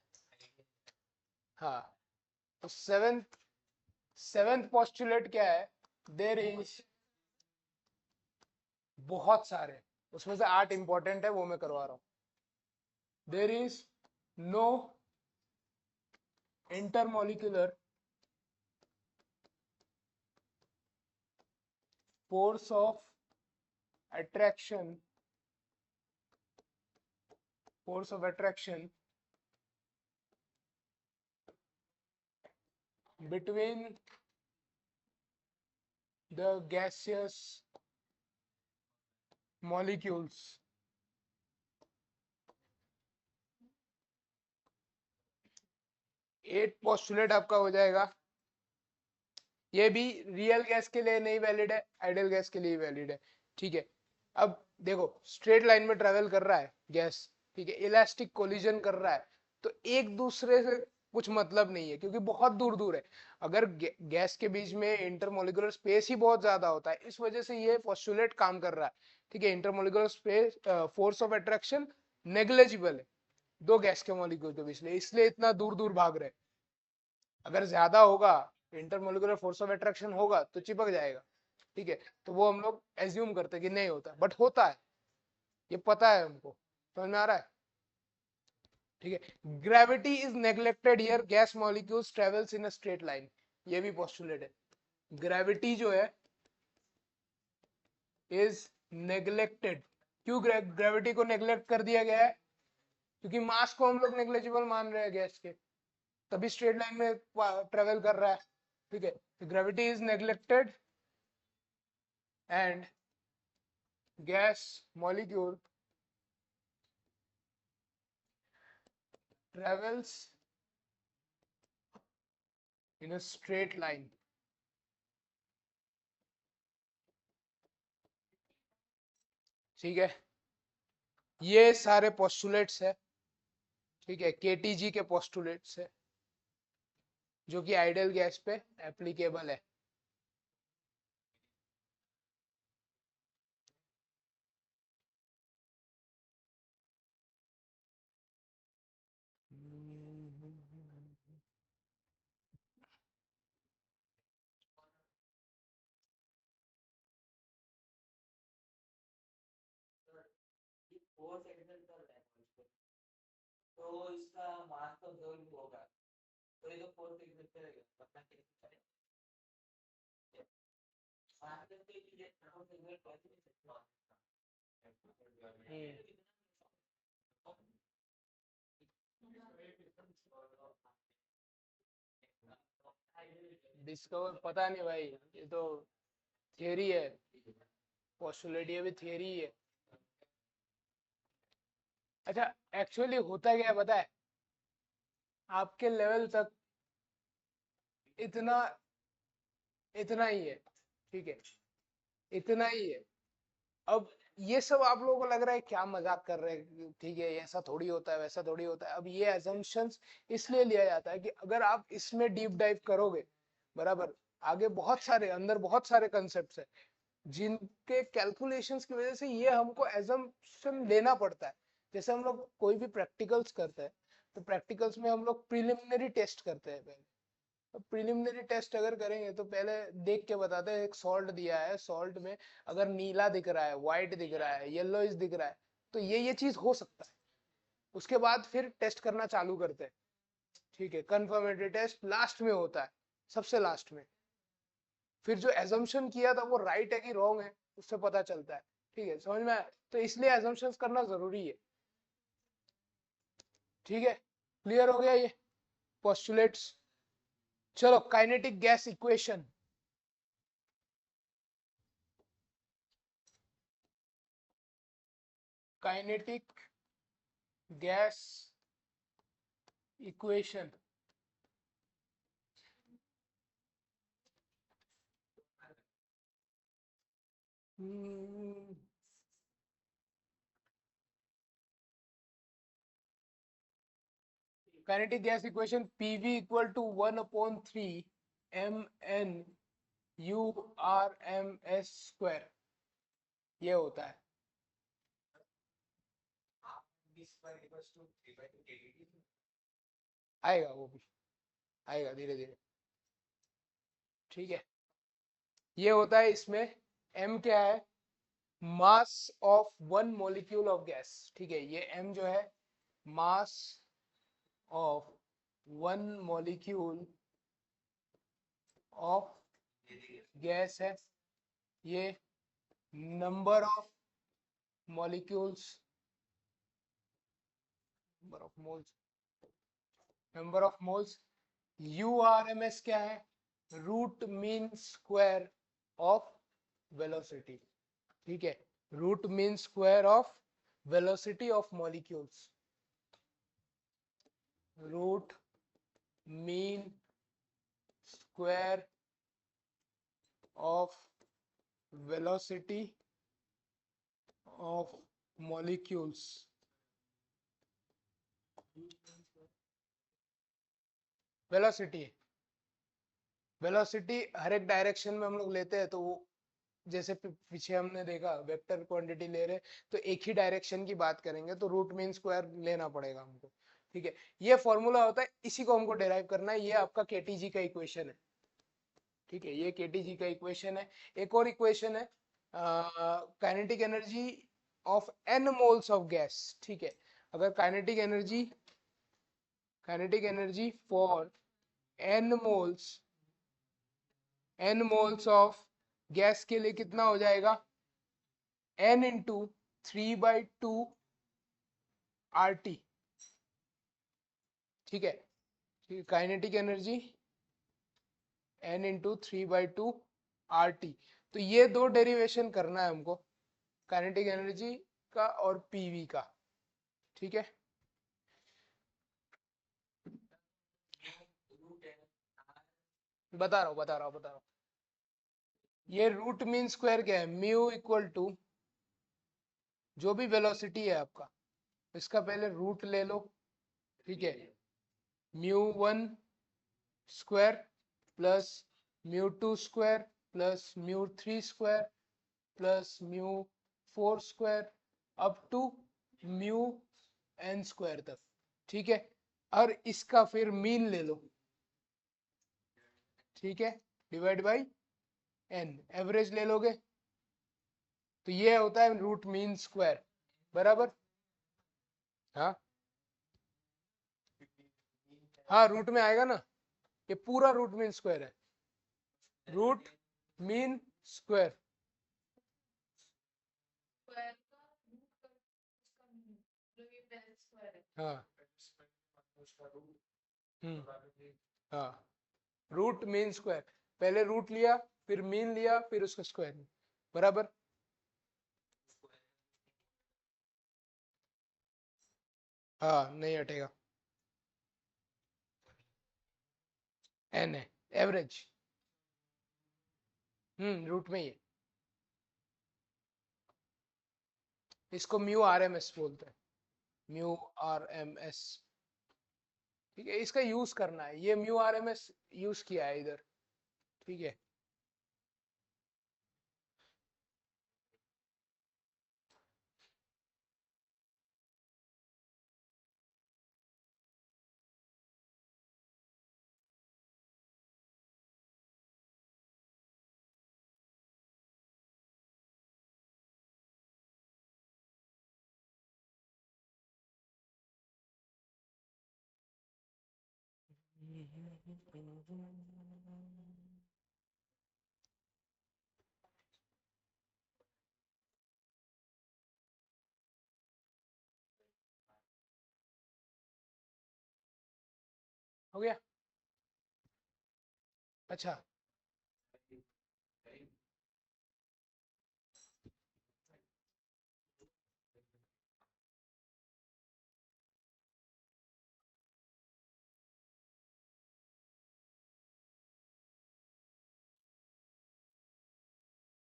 हाँ, तो सेवेंथ सेवेंथ पोस्टुलेट क्या है, देर इज, बहुत सारे, उसमें से 8 इंपॉर्टेंट है, वो मैं करवा रहा हूं, there is no intermolecular force of attraction between the gaseous molecules. Eight postulate आपका हो जाएगा। ये भी रियल गैस के लिए नहीं वैलिड है, आइडियल गैस के लिए वैलिड है। ठीक है, अब देखो स्ट्रेट लाइन में ट्रेवल कर रहा है गैस, ठीक है, इलास्टिक कोलिजन कर रहा है, तो एक दूसरे से कुछ मतलब नहीं है क्योंकि बहुत दूर दूर है। अगर गैस के बीच में इंटरमोलिकुलर स्पेस ही बहुत ज्यादा होता है, इस वजह से ये पोस्टुलेट काम कर रहा है। ठीक है, intermolecular space force of attraction negligible है दो गैस के मॉलिक्यूल के बीच में, इसलिए इतना दूर दूर भाग रहे हैं। अगर ज्यादा होगा, इंटरमोलिकुलर फोर्स ऑफ अट्रैक्शन होगा तो चिपक जाएगा। ठीक है, तो वो हम लोग एज्यूम करते हैं कि नहीं होता, बट होता है, ये पता है हमको। समझ में आ रहा है? ठीक है, gravity is neglected here, gas molecules travels in a straight line, ये भी पोस्टुलेट है। ग्रेविटी जो है इज नेग्लेक्टेड। क्यों ग्रेविटी को नेग्लेक्ट कर दिया गया है? क्योंकि मास को हम लोग नेग्लेजिबल मान रहे हैं गैस के, तभी स्ट्रेट लाइन में ट्रेवल कर रहा है। ठीक है, gravity is neglected and gas molecule travels in a straight line. ठीक है, ये सारे पोस्टुलेट्स है। ठीक है, केटीजी के पोस्टुलेट्स है जो कि आइडियल गैस पे एप्लीकेबल है। ये फोर्स एक्शन कर रहा है मुझको, तो इसका मास तो दो ही होगा, तो ये तो फोर्स एक्शन करेगा, पता कैसे करेगा? मास तो ये चीज है, फोर्स एक्शन कैसे नहीं सकता? डिस्कवर पता नहीं भाई, ये तो थियरी है, पोस्टुलेट ये भी थियरी है। अच्छा, एक्चुअली होता क्या है पता है? आपके लेवल तक इतना इतना ही है। ठीक है, इतना ही है। अब ये सब आप लोगों को लग रहा है क्या मजाक कर रहे हैं, ठीक है, ऐसा थोड़ी होता है वैसा थोड़ी होता है। अब ये assumptions इसलिए लिया जाता है कि अगर आप इसमें डीप डाइव करोगे, बराबर, आगे बहुत सारे अंदर बहुत सारे कंसेप्ट है जिनके कैलकुलेशंस की वजह से ये हमको एजम्पशन लेना पड़ता है। जैसे हम लोग कोई भी प्रैक्टिकल्स करते हैं, तो प्रैक्टिकल्स में हम लोग प्रिलिमिनरी टेस्ट करते हैं पहले। तो प्रिलिमिनरी टेस्ट अगर करेंगे तो पहले देख के बताते हैं, एक सॉल्ट दिया है, सॉल्ट में अगर नीला दिख रहा है, व्हाइट दिख रहा है, येलोइश दिख रहा है, तो ये चीज हो सकता है। उसके बाद फिर टेस्ट करना चालू करते हैं। ठीक है, कंफर्मेटरी टेस्ट लास्ट में होता है, सबसे लास्ट में। फिर जो एजम्पशन किया था वो राइट है कि रॉन्ग है, उससे पता चलता है। ठीक है, समझ में आया? तो इसलिए एजम्पशंस करना जरूरी है। ठीक है, क्लियर हो गया ये पोस्टुलेट्स? चलो, kinetic gas equation. Kinetic gas equation. Kinetic gas equation PV equal to 1/3 mn urms square, ये होता है। आएगा वो भी, आएगा धीरे धीरे। ठीक है, ये होता है इसमें। m क्या है? Mass of one molecule of gas. ठीक है, ये m जो है mass of one molecule of gas है, ये number of molecules, number of moles, number of moles. URMS क्या है? Root mean square of velocity. ठीक है, root mean square of velocity of molecules, root mean square of velocity of molecules. Velocity, velocity हर एक direction में हम लोग लेते हैं, तो वो जैसे पीछे हमने देखा वेक्टर क्वांटिटी ले रहे, तो एक ही डायरेक्शन की बात करेंगे तो रूट मीन स्क्वायर लेना पड़ेगा हमको। ठीक है, ये फॉर्मूला होता है, इसी को हमको डेराइव करना है। ये आपका केटीजी का इक्वेशन है। ठीक है, ये केटीजी का इक्वेशन है। एक और इक्वेशन है kinetic energy of n moles of gas. ठीक है, अगर kinetic energy for n moles of gas के लिए कितना हो जाएगा? n into 3/2 RT। ठीक है, kinetic energy n into 3/2 RT। तो ये दो डेरिवेशन करना है हमको, काइनेटिक एनर्जी का और पीवी का। ठीक है, बता रहा हूँ। ये रूट मीन स्क्वायर क्या है? म्यू इक्वल टू जो भी वेलोसिटी है आपका, इसका पहले रूट ले लो। ठीक है, μ1 square plus μ2 square plus μ3 square plus μ4 square up to μn square तक। ठीक है, और इसका फिर मीन ले लो। ठीक है, डिवाइड बाई n, एवरेज ले लोगे तो ये होता है रूट मीन स्क्वायर। बराबर? हाँ हाँ, रूट में आएगा ना, ये पूरा रूट मीन स्क्वायर है, रूट मीन स्क्वायर। हाँ हाँ, रूट मीन स्क्वायर, पहले रूट लिया फिर मीन लिया फिर उसका स्क्वायर। बराबर? हाँ, नहीं हटेगा, n है एवरेज। रूट में ही है, इसको म्यू RMS बोलते हैं, म्यू RMS। ठीक है, इसका यूज करना है, ये म्यू RMS यूज किया है इधर। ठीक है, हो गया। अच्छा,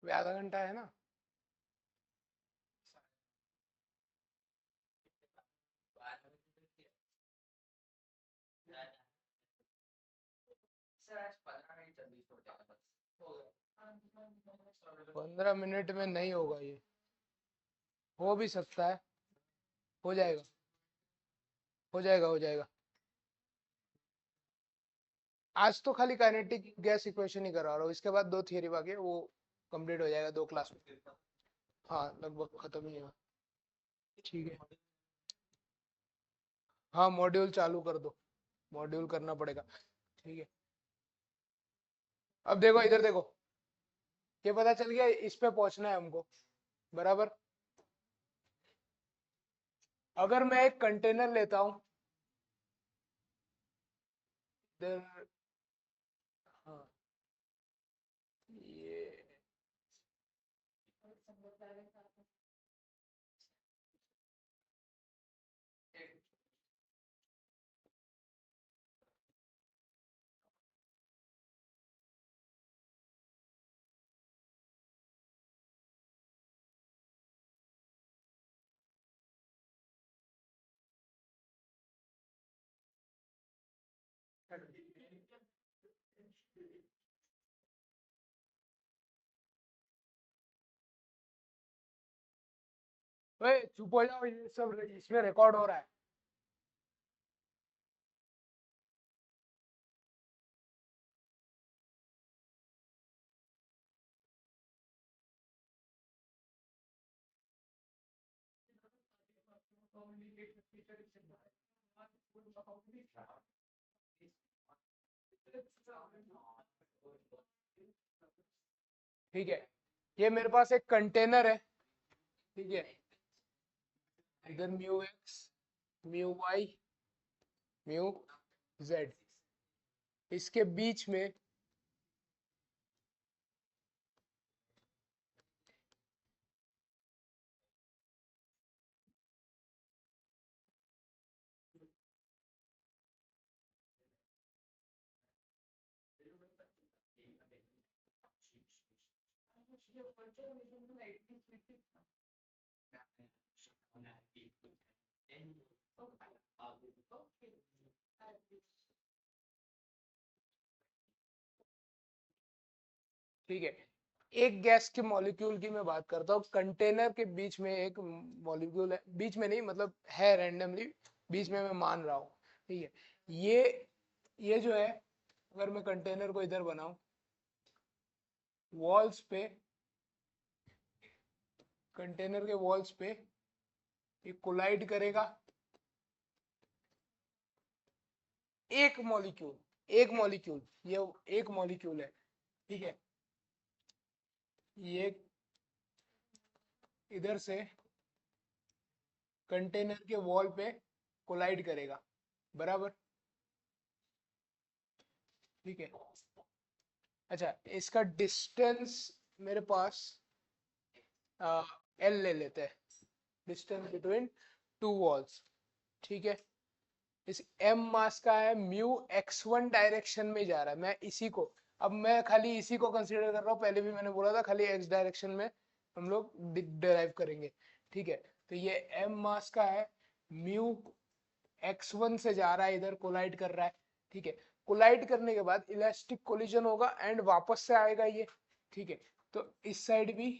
आधा घंटा है ना। सर आज 15 मिनट जल्दी छोड़ जाएगा बस, हो गया। 15 मिनट में नहीं होगा ये, हो भी सकता है, हो जाएगा, हो जाएगा। आज तो खाली काइनेटिक गैस इक्वेशन ही करा रहा हूँ, इसके बाद 2 थियरी बाकी है, वो कंप्लीट हो जाएगा 2 क्लास में। हाँ, लगभग खत्म ही है। ठीक है, हाँ मॉड्यूल चालू कर दो, मॉड्यूल करना पड़ेगा, ठीक है। अब देखो इधर देखो, ये पता चल गया इस पे पहुंचना है हमको, बराबर। अगर मैं एक कंटेनर लेता हूं इधर, हाँ ये ओए चुप हो जाओ, ये सब इसमें रिकॉर्ड हो रहा है। ठीक है, ये मेरे पास एक कंटेनर है, ठीक है। इधर mu X, mu Y, mu Z, इसके बीच में ठीक है, एक गैस के मॉलिक्यूल की मैं बात करता हूँ, कंटेनर के बीच में एक मॉलिक्यूल है, बीच में नहीं मतलब है रैंडमली बीच में मैं मान रहा हूँ, ठीक है। ये जो है, अगर मैं कंटेनर को इधर बनाऊं, वॉल्स पे, कंटेनर के वॉल्स पे ये कोलाइड करेगा, एक मॉलिक्यूल ये एक मॉलिक्यूल है, ठीक है। ये इधर से कंटेनर के वॉल पे कोलाइड करेगा, बराबर, ठीक है। अच्छा, इसका डिस्टेंस मेरे पास एल ले लेते हैं, डिस्टेंस बिटवीन टू वॉल्स, ठीक है। इस एम मास का है, म्यू x1 डायरेक्शन में जा रहा है, मैं इसी को, अब मैं खाली इसी को कंसीडर कर रहा हूँ, पहले भी मैंने बोला था खाली x डायरेक्शन में हम लोग डिराइव करेंगे, ठीक है। तो ये एम मास का है, म्यू x1 से जा रहा है, इधर कोलाइड कर रहा है, ठीक है। कोलाइड करने के बाद इलास्टिक कोलिजन होगा एंड वापस से आएगा ये, ठीक है। तो इस साइड भी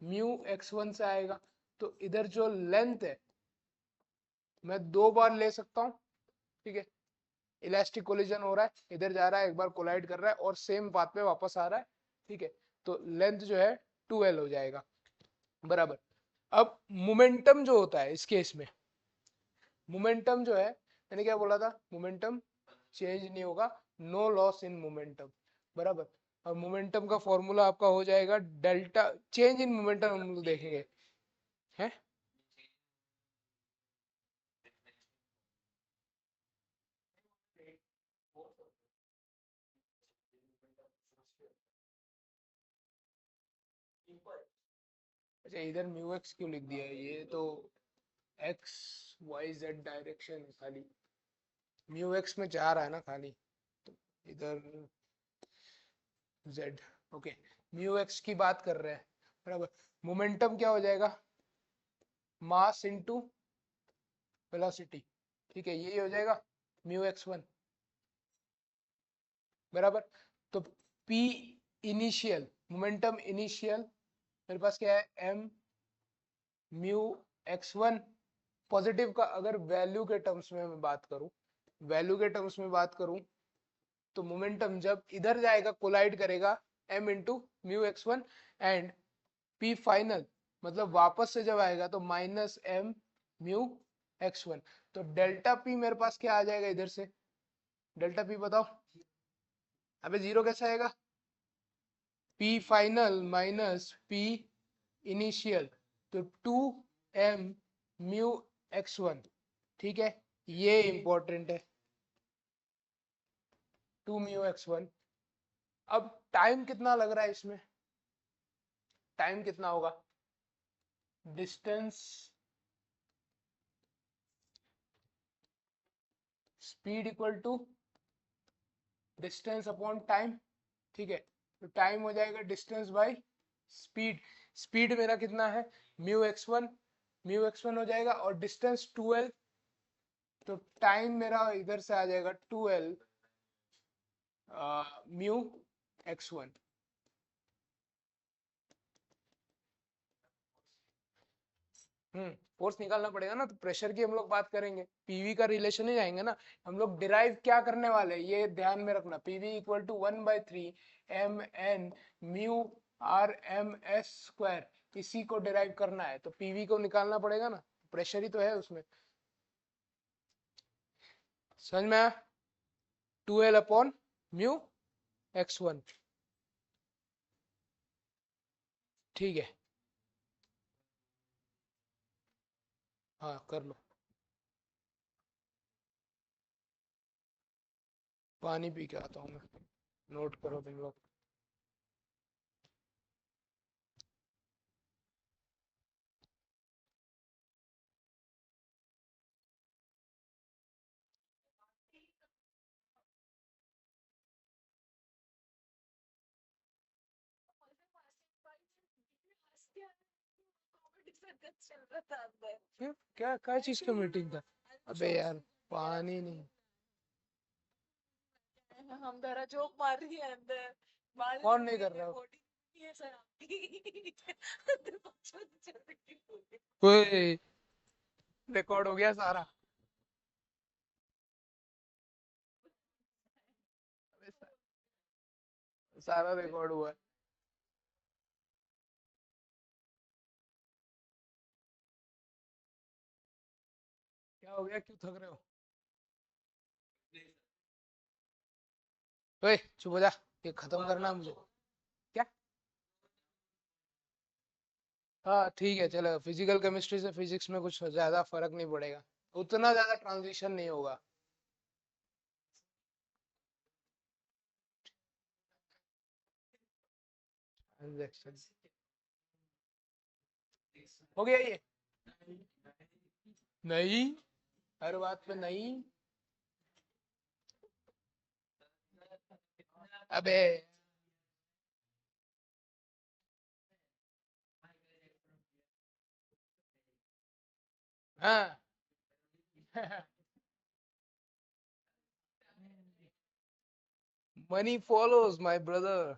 म्यू x1 से आएगा, तो इधर जो लेंथ है मैं दो बार ले सकता हूँ, ठीक है। इलास्टिक कोलिजन हो रहा है, इधर जा रहा है, एक बार कोलाइड कर रहा है और सेम पाथ पे वापस आ रहा है, ठीक है। तो लेंथ जो है 2l हो जाएगा, बराबर। अब मोमेंटम जो होता है इस केस में, मोमेंटम जो है, मैंने क्या बोला था, मोमेंटम चेंज नहीं होगा, नो लॉस इन मोमेंटम, बराबर। और मोमेंटम का फॉर्मूला आपका हो जाएगा डेल्टा, चेंज इन मोमेंटम हम लोग देखेंगे, है। अच्छा, इधर म्यू एक्स क्यों लिख दिया है, ये तो एक्स वाई जेड डायरेक्शन है खाली, म्यू एक्स में जा रहा है ना खाली, तो इधर जेड, ओके। म्यू एक्स की बात कर रहे हैं, बराबर। मोमेंटम क्या हो जाएगा, मास इनटू वेलोसिटी, ठीक है, यही हो जाएगा म्यू x1, बराबर। तो p इनिशियल, मोमेंटम इनिशियल मेरे पास क्या है, m म्यू x1, पॉजिटिव का अगर वैल्यू के टर्म्स में मैं बात करूं, वैल्यू के टर्म्स में बात करूं, तो मोमेंटम जब इधर जाएगा कोलाइड करेगा m into mu x1, and p final मतलब वापस से जब आएगा तो माइनस m म्यू x1। तो डेल्टा पी मेरे पास क्या आ जाएगा इधर से, डेल्टा पी बताओ। अबे जीरो कैसे आएगा, P final minus P initial, तो 2m म्यू x1। ठीक है, ये इंपॉर्टेंट है, 2 म्यू x1। अब टाइम कितना लग रहा है इसमें, टाइम कितना होगा, distance speed equal to distance upon time. ठीक है, तो टाइम हो जाएगा डिस्टेंस बाय स्पीड। स्पीड मेरा कितना है, म्यू एक्स वन हो जाएगा, और डिस्टेंस 12, तो टाइम मेरा इधर से आ जाएगा 12 म्यू x1। फोर्स निकालना पड़ेगा ना, तो प्रेशर की हम लोग बात करेंगे, पीवी का रिलेशन ही जाएंगे ना हम लोग। डिराइव क्या करने वाले हैं ये ध्यान में रखना, PV equal to 1/3 mn mu R M S square, इसी को डिराइव करना है, तो पीवी को निकालना पड़ेगा ना, प्रेशर ही तो है उसमें। समझ में आया, 12 अपॉन म्यू x1। ठीक है, हाँ कर लो, पानी पी के आता हूँ मैं, नोट करो तुम लोग। क्या क्या क्या चीज का मीटिंग था, अबे यार पानी नहीं। हम जरा जोक मार रही है अंदर, बाल कौन नहीं कर रहा, बॉडी नहीं है सर आपकी। कोई रिकॉर्ड हो गया सारा, सारा रिकॉर्ड हुआ है। क्या हो गया, क्यों थक रहे हो, ओए चुप हो जा, ये खत्म करना है मुझे। क्या, हाँ ठीक है चलो, फिजिकल केमिस्ट्री से फिजिक्स में कुछ ज्यादा फर्क नहीं पड़ेगा, उतना ज्यादा ट्रांजिशन नहीं होगा। ट्रांजैक्शन हो गया ये, नहीं, हर बात पे नहीं, अबे हाँ। Money follows my brother.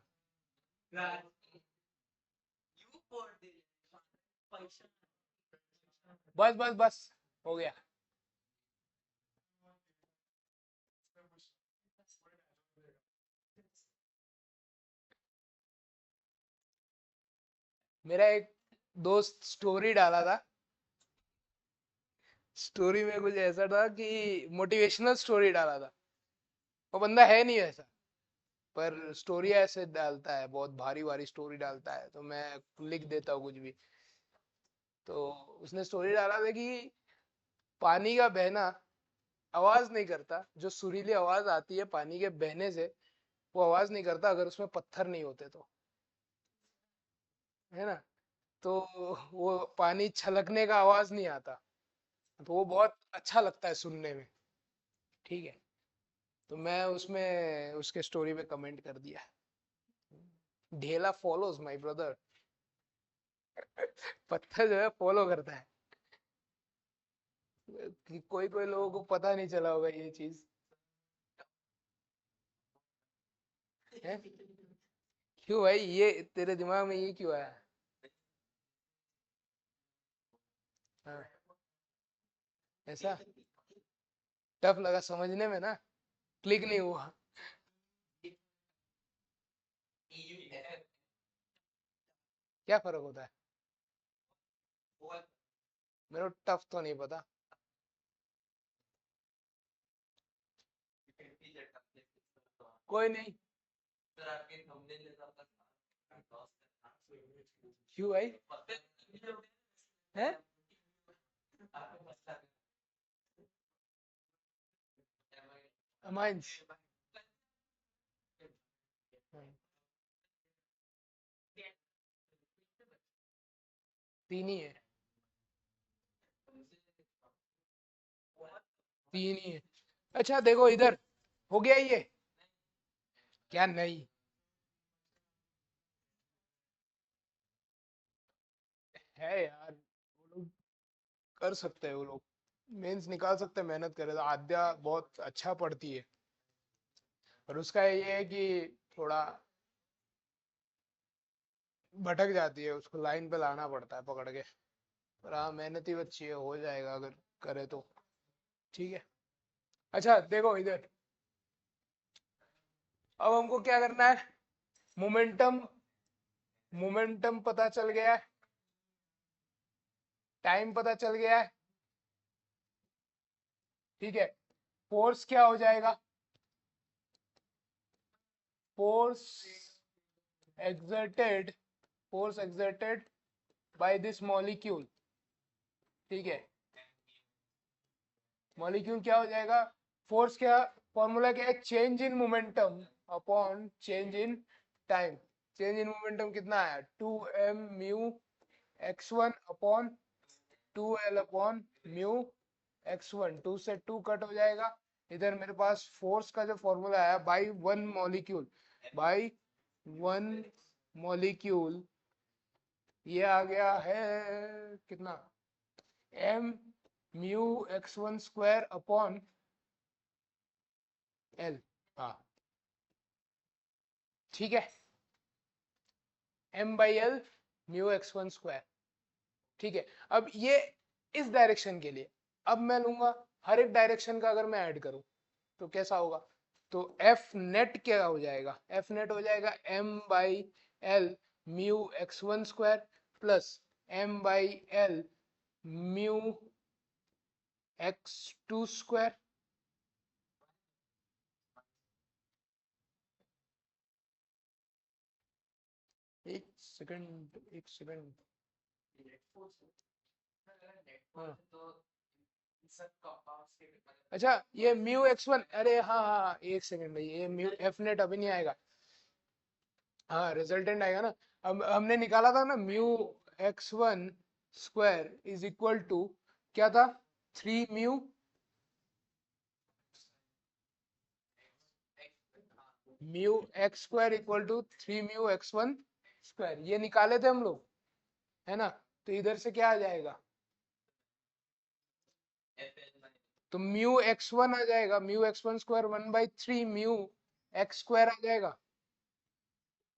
बस बस बस, हो गया। मेरा एक दोस्त स्टोरी डाला था, स्टोरी में कुछ ऐसा था कि मोटिवेशनल स्टोरी डाला था, वो बंदा है नहीं ऐसा, पर स्टोरी ऐसे डालता है, बहुत भारी भारी स्टोरी डालता है, तो मैं लिख देता हूँ कुछ भी। तो उसने स्टोरी डाला था कि पानी का बहना आवाज नहीं करता, जो सुरीली आवाज आती है पानी के बहने से, वो आवाज नहीं करता अगर उसमें पत्थर नहीं होते तो, है ना। तो वो पानी छलकने का आवाज नहीं आता, तो वो बहुत अच्छा लगता है सुनने में। ठीक है, तो मैं उसमें उसके स्टोरी पे कमेंट कर दिया, ढेला फॉलोज माय ब्रदर। पत्थर जो है फॉलो करता है, कि कोई कोई लोगों को पता नहीं चला होगा ये चीज है। क्यों भाई, ये तेरे दिमाग में ये क्यों आया, हाँ, ऐसा टफ लगा समझने में ना, क्लिक नहीं हुआ। क्या फर्क होता है, मेरे को टफ तो नहीं पता। कोई नहीं। सर आपके थंबनेल जैसा आपका लॉस क्यों भाई है? आपको मसला अमाइंस तीन ही है, तीन ही है। अच्छा देखो इधर, हो गया ये क्या? नहीं है यार, वो लोग कर सकते हैं, वो लोग मेंस निकाल सकते हैं, मेहनत करे तो। आद्या बहुत अच्छा पढ़ती है, पर उसका ये है कि थोड़ा भटक जाती है, उसको लाइन पे लाना पड़ता है पकड़ के। पर हाँ, मेहनती बच्ची है, हो जाएगा अगर करे तो। ठीक है। अच्छा देखो इधर, अब हमको क्या करना है? मोमेंटम, मोमेंटम पता चल गया है, टाइम पता चल गया है, ठीक है। फोर्स क्या हो जाएगा? Force exerted, force exerted by this molecule, ठीक है। मॉलिक्यूल क्या हो जाएगा? फोर्स क्या, फॉर्मूला क्या है? Change in momentum upon change in time. Change in momentum कितना आया? 2m mu x1 upon 2l upon mu x1। 2 से 2 कट हो जाएगा। इधर मेरे पास फोर्स का जो फॉर्मूला आया, by one molecule, by one molecule, ये आ गया है कितना? m mu x1 square upon l। हाँ ठीक है, m by L mu x1 square, ठीक है। अब ये इस डायरेक्शन के लिए, अब मैं लूंगा हर एक डायरेक्शन का, अगर मैं ऐड करूं तो कैसा होगा? तो एफ नेट क्या हो जाएगा? एफ नेट हो जाएगा m by L mu x1 square plus m by L mu x2 square. एक सेकंड, एक सेकंड। हाँ। अच्छा ये म्यू x1, अरे हाँ हाँ हाँ, एक सेकंड भाई, ये म्यू एफ नेट अभी नहीं आएगा। हाँ रिजल्टेंट आएगा ना। अब हमने निकाला था ना, mu x1 square is equal to क्या था? 3 mu, mu X square equal to 3 mu x1 square, ये निकाले थे हम लोग, है ना? तो इधर से क्या आ जाएगा? तो म्यू x1 आ जाएगा, mu x1 square 1/3 mu X square आ जाएगा।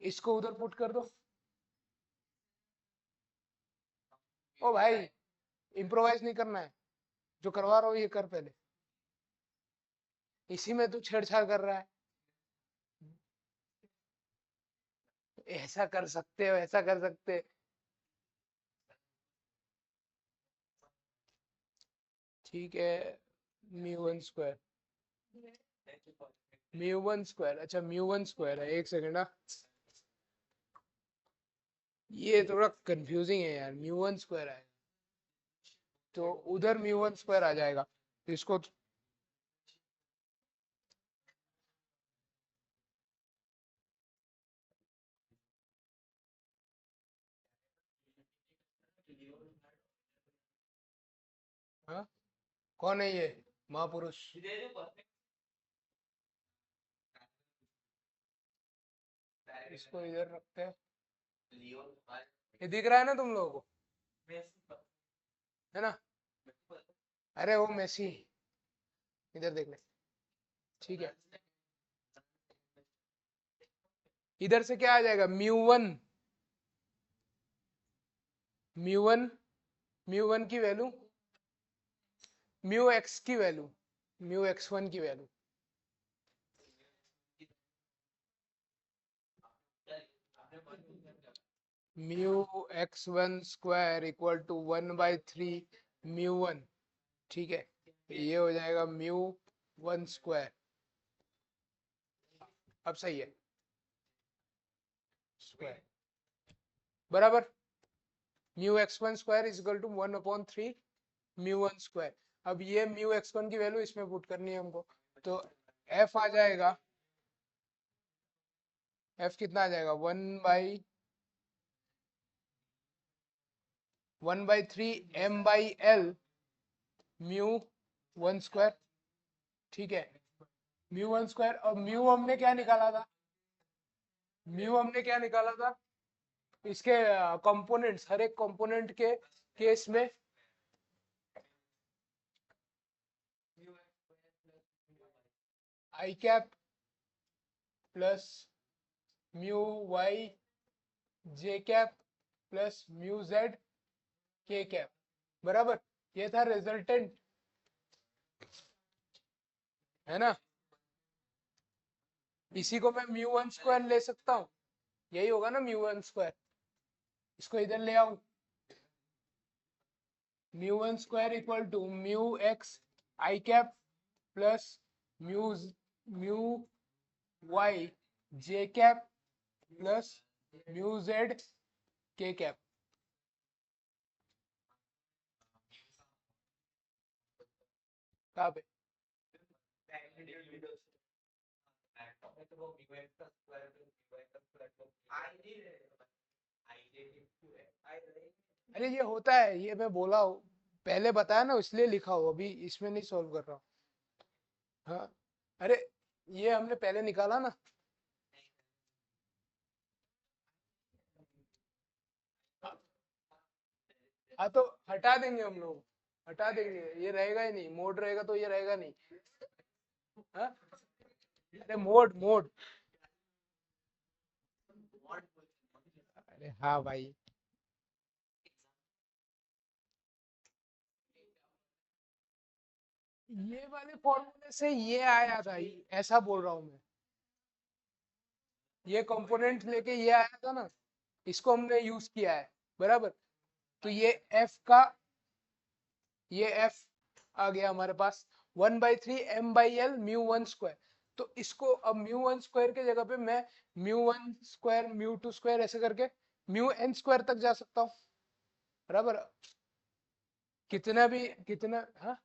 इसको उधर पुट कर दो। ओ भाई इम्प्रोवाइज नहीं करना है, जो करवा रहा हो ये कर पहले, इसी में तू छेड़छाड़ कर रहा है। ऐसा कर सकते हो, ऐसा कर सकते। ठीक है, mu one square, mu one square, अच्छा म्यू वन स्क्वायर है, एक सेकेंड। ये थोड़ा कंफ्यूजिंग है यार, म्यू वन स्क्वायर है तो उधर म्यू वन स्क्वायर आ जाएगा, तो इसको हाँ। कौन है ये महापुरुष? इसको इधर रखते हैं, ये दिख रहा है ना तुम लोगों को, है ना? अरे वो मेसी, इधर देख ले, ठीक है। इधर से क्या आ जाएगा? Mu one, mu one, mu one की वैल्यू, म्यू एक्स की वैल्यू, म्यू एक्स वन की value, mu X one square equal to 1/3 mu one, ठीक है। ये हो जाएगा म्यू वन स्क्वायर। अब सही है, स्क्वायर बराबर म्यू x1 square is equal to 1/3 mu 1 square. अब ये म्यू x1 की वैल्यू इसमें पुट करनी है हमको, तो f आ जाएगा, f कितना आ जाएगा 1/3 m/l म्यू 1 स्क्वायर। ठीक है, म्यू 1 स्क्वायर। और म्यू हमने क्या निकाला था, म्यू हमने क्या निकाला था, इसके कंपोनेंट्स, हर एक कंपोनेंट के केस में आई cap plus mu Y J cap plus mu Z K cap बराबर, ये था रिजल्टेंट, है ना। इसी को मैं म्यू 1 स्क्वायर ले सकता हूँ, यही होगा ना म्यू 1 स्क्वायर। इसको इधर ले आऊं, mu 1 square equal to mu X I cap plus mu mu Y J cap plus mu Z K cap. कहाँ पे, अरे ये होता है, ये मैं बोला हूँ, पहले बताया ना इसलिए लिखा हो, अभी इसमें नहीं सॉल्व कर रहा हूँ। हाँ, अरे ये हमने पहले निकाला ना। हाँ तो हटा देंगे हम लोग, हटा देंगे, ये रहेगा ही नहीं, मोड रहेगा तो ये रहेगा नहीं। हाँ, अरे मोड मोड, अरे हाँ भाई, ये वाले फॉर्मूले से ये आया था, ऐसा बोल रहा हूँ मैं, ये कंपोनेंट लेके ये आया था ना, इसको हमने यूज किया है बराबर। तो ये एफ आ गया हमारे पास 1/3 m/l म्यू 1 स्क्वायर। तो इसको अब म्यू 1 स्क्वायर के जगह पे मैं म्यू 1 स्क्वायर म्यू 2 स्क्वायर ऐसे करके म्यू n स्क्वायर तक जा सकता हूँ बराबर। कितना भी कितना, हाँ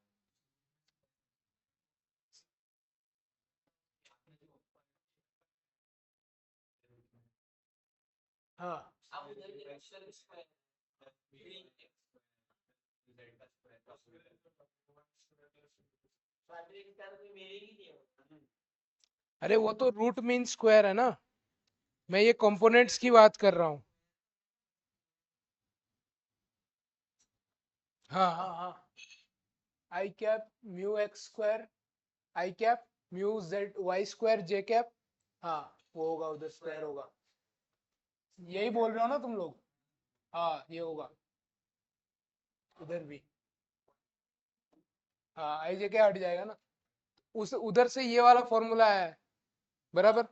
हाँ अरे वो तो रूट मीन स्क्वायर है ना, मैं ये कंपोनेंट्स की बात कर रहा हूँ। हाँ हाँ हाँ, I cap mu X square I cap mu Z Y square J cap, हाँ वो होगा, उधर स्क्वायर होगा, यही बोल रहे हो ना तुम लोग। हाँ ये होगा उधर भी, हाँ आई जे के हट जाएगा ना, उस उधर से ये वाला फॉर्मूला है बराबर।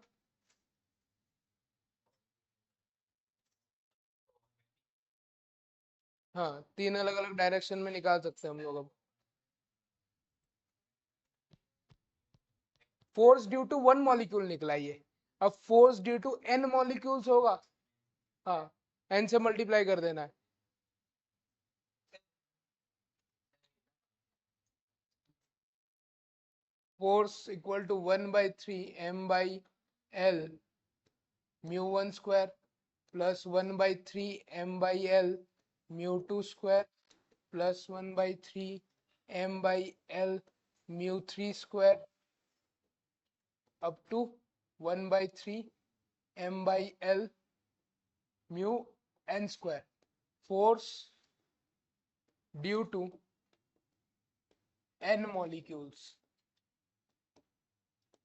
हाँ, तीन अलग अलग डायरेक्शन में निकाल सकते हैं हम लोग अब। Force due to one molecule निकला ये, अब force due to N molecules होगा, हाँ एन से मल्टीप्लाई कर देना है। Force equal to 1/3 m/l mu 1 square plus 1/3 m/l mu 2 square plus 1/3 m/l mu 3 square up to 1/3 m/l mu n square. Force due to n molecules,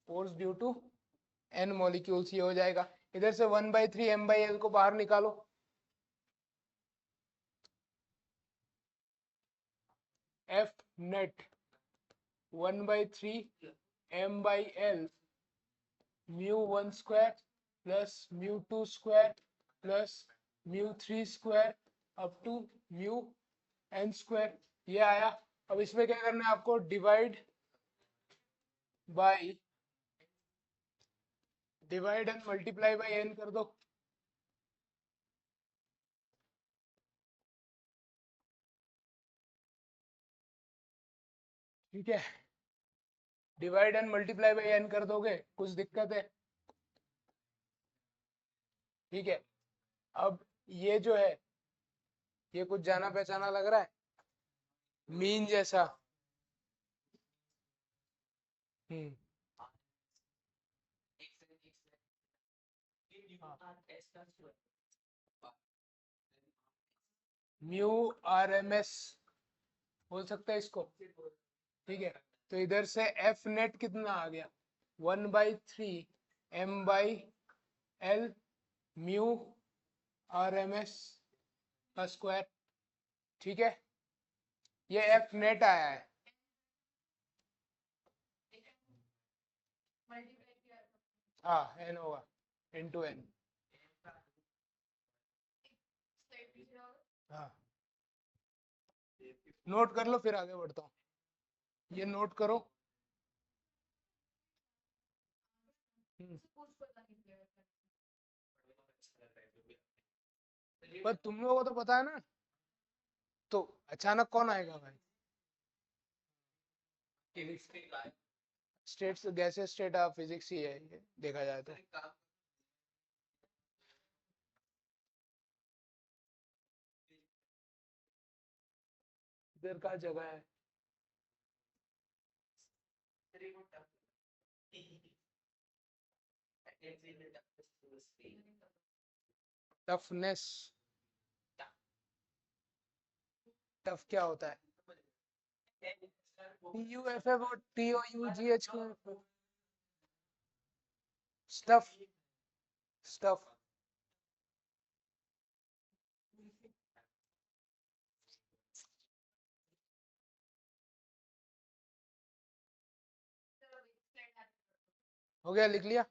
force due to n molecules, ये हो जाएगा। इधर से 1/3 m/l को बाहर निकालो, F net 1/3 m/l mu 1 square plus mu 2 square plus mu 3 square up to mu n square, ये आया। अब इसमें क्या करना है आपको, divide by divide and multiply by n कर दो। ठीक है, divide and multiply by n कर दोगे, कुछ दिक्कत है? ठीक है, अब ये जो है ये कुछ जाना पहचाना लग रहा है, मीन जैसा। हम्म म्यू आर एम एस बोल सकते हैं इसको। ठीक है, तो इधर से एफ नेट कितना आ गया, 1/3 m/l mu R M S का स्क्वायर। ठीक है, ये एफ नेट आया है। हाँ n होगा इंटू n। हाँ, नोट कर लो फिर आगे बढ़ता हूँ। ये नोट करो। पर तुम लोगों को तो पता है ना, तो अचानक कौन आएगा भाई? State gases state of physics ही है ये, देखा जाए तो। इधर का जगह है, टफनेस। टफ क्या होता है? TUFF और TOUGH को स्टफ, स्टफ। हो गया, लिख लिया?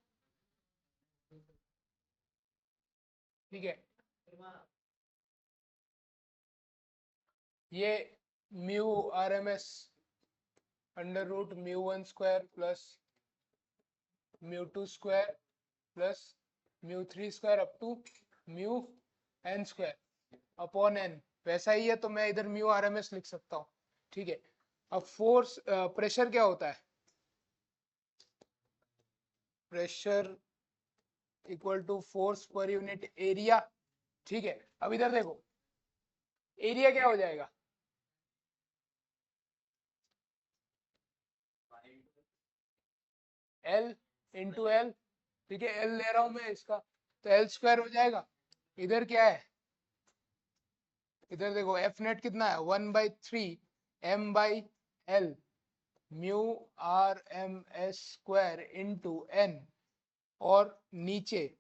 ठीक है, ये mu R M S under root μ1² plus μ2² plus μ3² up to μn² upon n। वैसा ही है, तो मैं इधर म्यू आर एम एस लिख सकता हूँ। ठीक है, अब फोर्स प्रेशर क्या होता है? Pressure equal to force per unit area. ठीक है, अब इधर देखो, एरिया क्या हो जाएगा? L into L. ठीक है, L ले रहा हूं मैं इसका, तो L² हो जाएगा। इधर क्या है? इधर देखो एफ नेट कितना है, 1/3 m/l mu R M S square into n। और नीचे,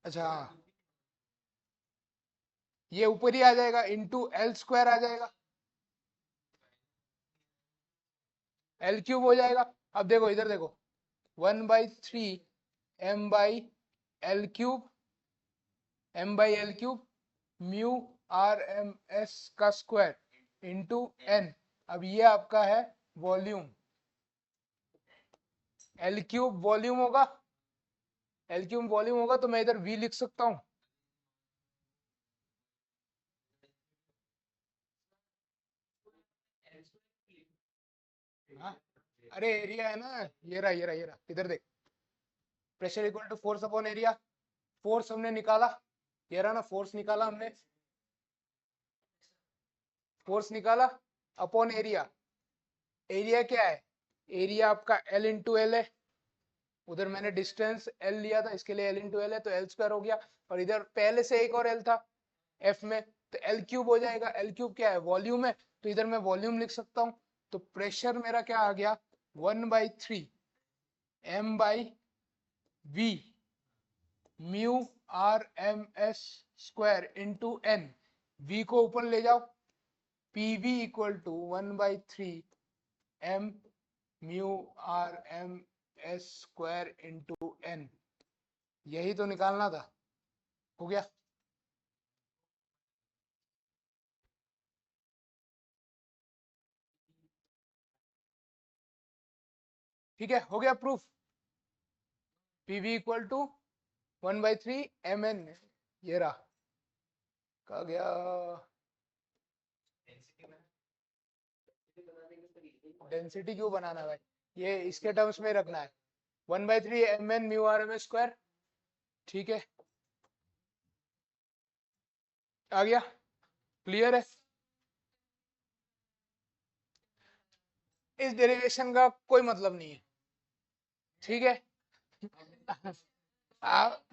अच्छा हाँ, ये ऊपर ही आ जाएगा, इंटू L² आ जाएगा, L³ हो जाएगा। अब देखो इधर देखो, 1/3 m/l³ mu R M S का स्क्वायर इंटू n। अब ये आपका है वॉल्यूम, L³ वॉल्यूम होगा, L³ वॉल्यूम होगा, तो मैं इधर V लिख सकता हूँ। हाँ? अरे एरिया है ना, ये रहा ये रहा ये रहा, इधर देख, pressure equal to force upon area. Force हमने निकाला, ये रहा ना, फोर्स निकाला हमने, फोर्स निकाला अपॉन एरिया। एरिया क्या है? एरिया आपका L इंटू एल है, उधर मैंने डिस्टेंस L लिया था, इसके लिए L इंटू एल है, तो L² हो गया। और इधर पहले से एक और L था F में, तो L³ हो जाएगा। L³ क्या है? वॉल्यूम है, तो इधर मैं वॉल्यूम लिख सकता हूँ। तो प्रेशर मेरा क्या आ गया, 1/3 m/v mu R M S square into n। v को ऊपर ले जाओ, PV equal to 1/3 m mu R M S square into n। यही तो निकालना था, हो गया। ठीक है, हो गया proof. PV equal to 1/3 mn, ये रहा, कहा गया डेंसिटी क्यों बनाना है भाई, ये इसके टर्म्स में रखना है, 1/3 mn mu R M S square. ठीक है, आ गया, क्लियर है। इस डेरिवेशन का कोई मतलब नहीं है, ठीक है। आप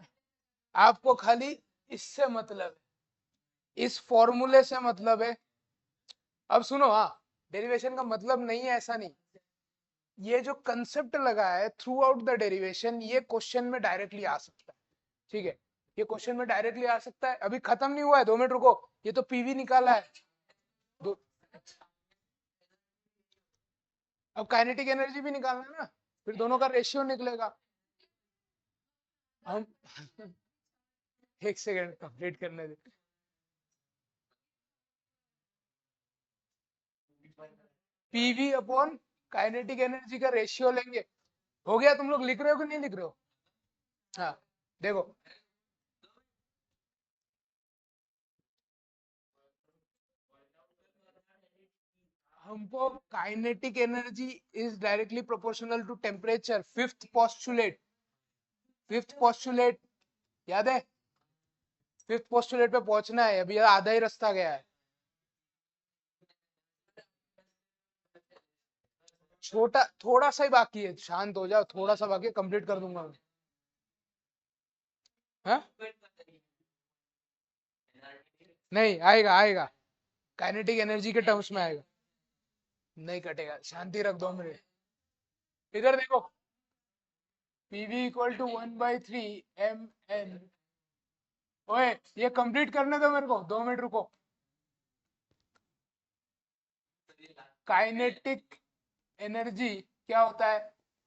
आपको खाली इससे मतलब है, इस फॉर्मूले से मतलब है। अब सुनो, हाँ, डेरिवेशन का मतलब नहीं है ऐसा नहीं, ये जो कंसेप्ट लगा है थ्रू आउट द डेरिवेशन, ये क्वेश्चन में डायरेक्टली आ सकता है। ठीक है, ये क्वेश्चन में डायरेक्टली आ सकता है। अभी खत्म नहीं हुआ है, 2 मिनट रुको, ये तो पीवी निकाला है। दो, अब काइनेटिक एनर्जी भी निकालना है ना, फिर दोनों का रेशियो निकलेगा। हम एक सेकंड कंप्लीट करने दे। पीवी अपॉन काइनेटिक एनर्जी का रेशियो लेंगे। हो गया, तुम लोग लिख रहे हो कि नहीं लिख रहे हो? हाँ, देखो, हमको kinetic energy is directly proportional to temperature, fifth postulate याद है? फिफ्थ पोस्टुलेट पे पहुंचना है, अभी आधा ही रास्ता गया है, छोटा थोड़ा सा ही बाकी है, शांत हो जाओ, थोड़ा सा बाकी है, कंप्लीट कर दूंगा मैं। हाँ? नहीं आएगा, आएगा, काइनेटिक एनर्जी के टर्म्स में आएगा, नहीं कटेगा, शांति रख, 2 मिनट। इधर देखो, पीवी इक्वल टू 1/3 mn। ओए, ये कंप्लीट करने दो मेरे को, 2 मिनट रुको। काइनेटिक एनर्जी क्या होता है?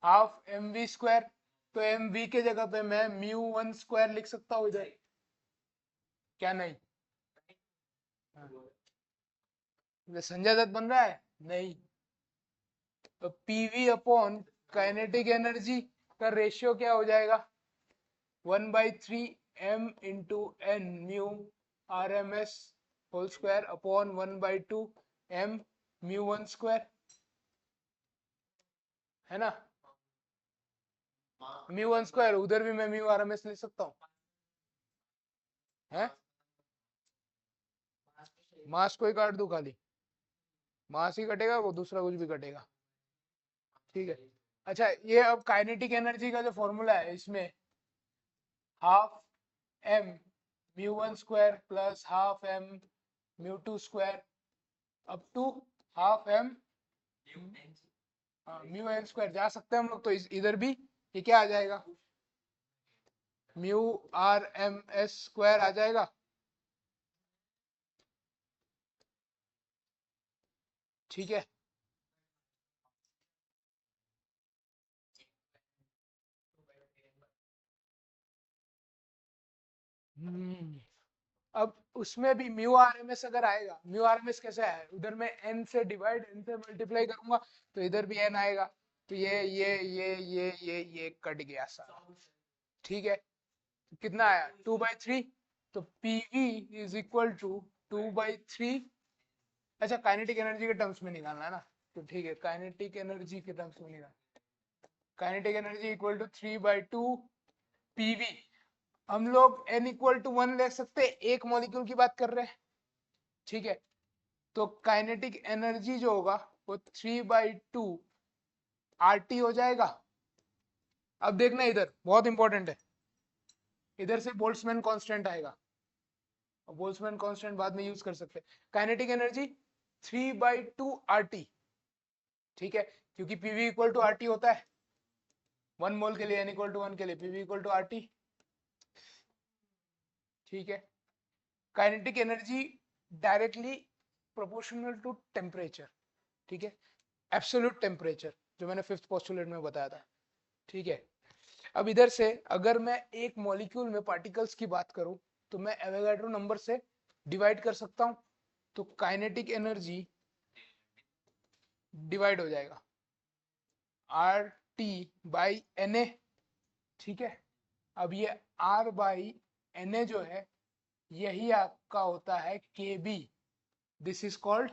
Half mv²। तो mv के जगह पे मैं μ1² लिख सकता हूँ इधर, क्या नहीं? ये संजय दत्त बन रहा है? नहीं। तो पीवी अपॉन काइनेटिक एनर्जी का रेशियो क्या हो जाएगा? 1/3 m into n mu R M S whole square upon 1/2 m μ1², है ना? μ1², उधर भी मैं म्यू आर एम एस लिख सकता हूँ, है? मास को ही काट दूं खाली, मास ही कटेगा, वो दूसरा कुछ भी कटेगा। ठीक है, अच्छा, ये अब काइनेटिक एनर्जी का जो फॉर्मूला है, इसमें half m μ1² plus half m μ2² up to half m μn² जा सकते हैं हम लोग, तो इधर भी ये क्या आ जाएगा? μ/m/s² आ जाएगा। ठीक है, अब उसमें भी μ/r/m/s अगर आएगा, μ/r/m/s कैसे आया? उधर मैं n से डिवाइड, n से मल्टीप्लाई करूंगा, तो इधर भी n आएगा, तो ये कट गया सारा। ठीक है, कितना आया? 2/3। तो पीवी इज इक्वल टू 2/3। अच्छा, काइनेटिक एनर्जी के टर्म्स में निकालना है ना, तो ठीक है, काइनेटिक एनर्जी के टर्म्स में निकाल, kinetic energy equal to 3/2 PV. हम लोग n इक्वल टू 1 ले सकते हैं, एक मॉलिक्यूल की बात कर रहे हैं। ठीक है, तो काइनेटिक एनर्जी जो होगा वो 3/2 RT हो जाएगा। अब देखना, इधर बहुत इंपॉर्टेंट है, इधर से बोल्ट्जमैन कांस्टेंट आएगा, और बोल्ट्जमैन कांस्टेंट बाद में यूज कर सकते हैं। Kinetic energy 3/2 RT। ठीक है, क्योंकि पीवी इक्वल टू RT होता है, 1 मोल के लिए n इक्वल टू 1 के लिए पीवी इक्वल टू RT। ठीक है, kinetic energy directly proportional to temperature. ठीक है, एब्सोल्यूट टेम्परेचर, जो मैंने फिफ्थ पोस्टुलेट में बताया था। ठीक है, अब इधर से अगर मैं एक मॉलिक्यूल में पार्टिकल्स की बात करूं, तो मैं एवोगाड्रो नंबर से डिवाइड कर सकता हूं, तो काइनेटिक एनर्जी डिवाइड हो जाएगा, R T by N A, ठीक है। अब ये आर बाई एन ए जो है यही आपका होता है K B, this is called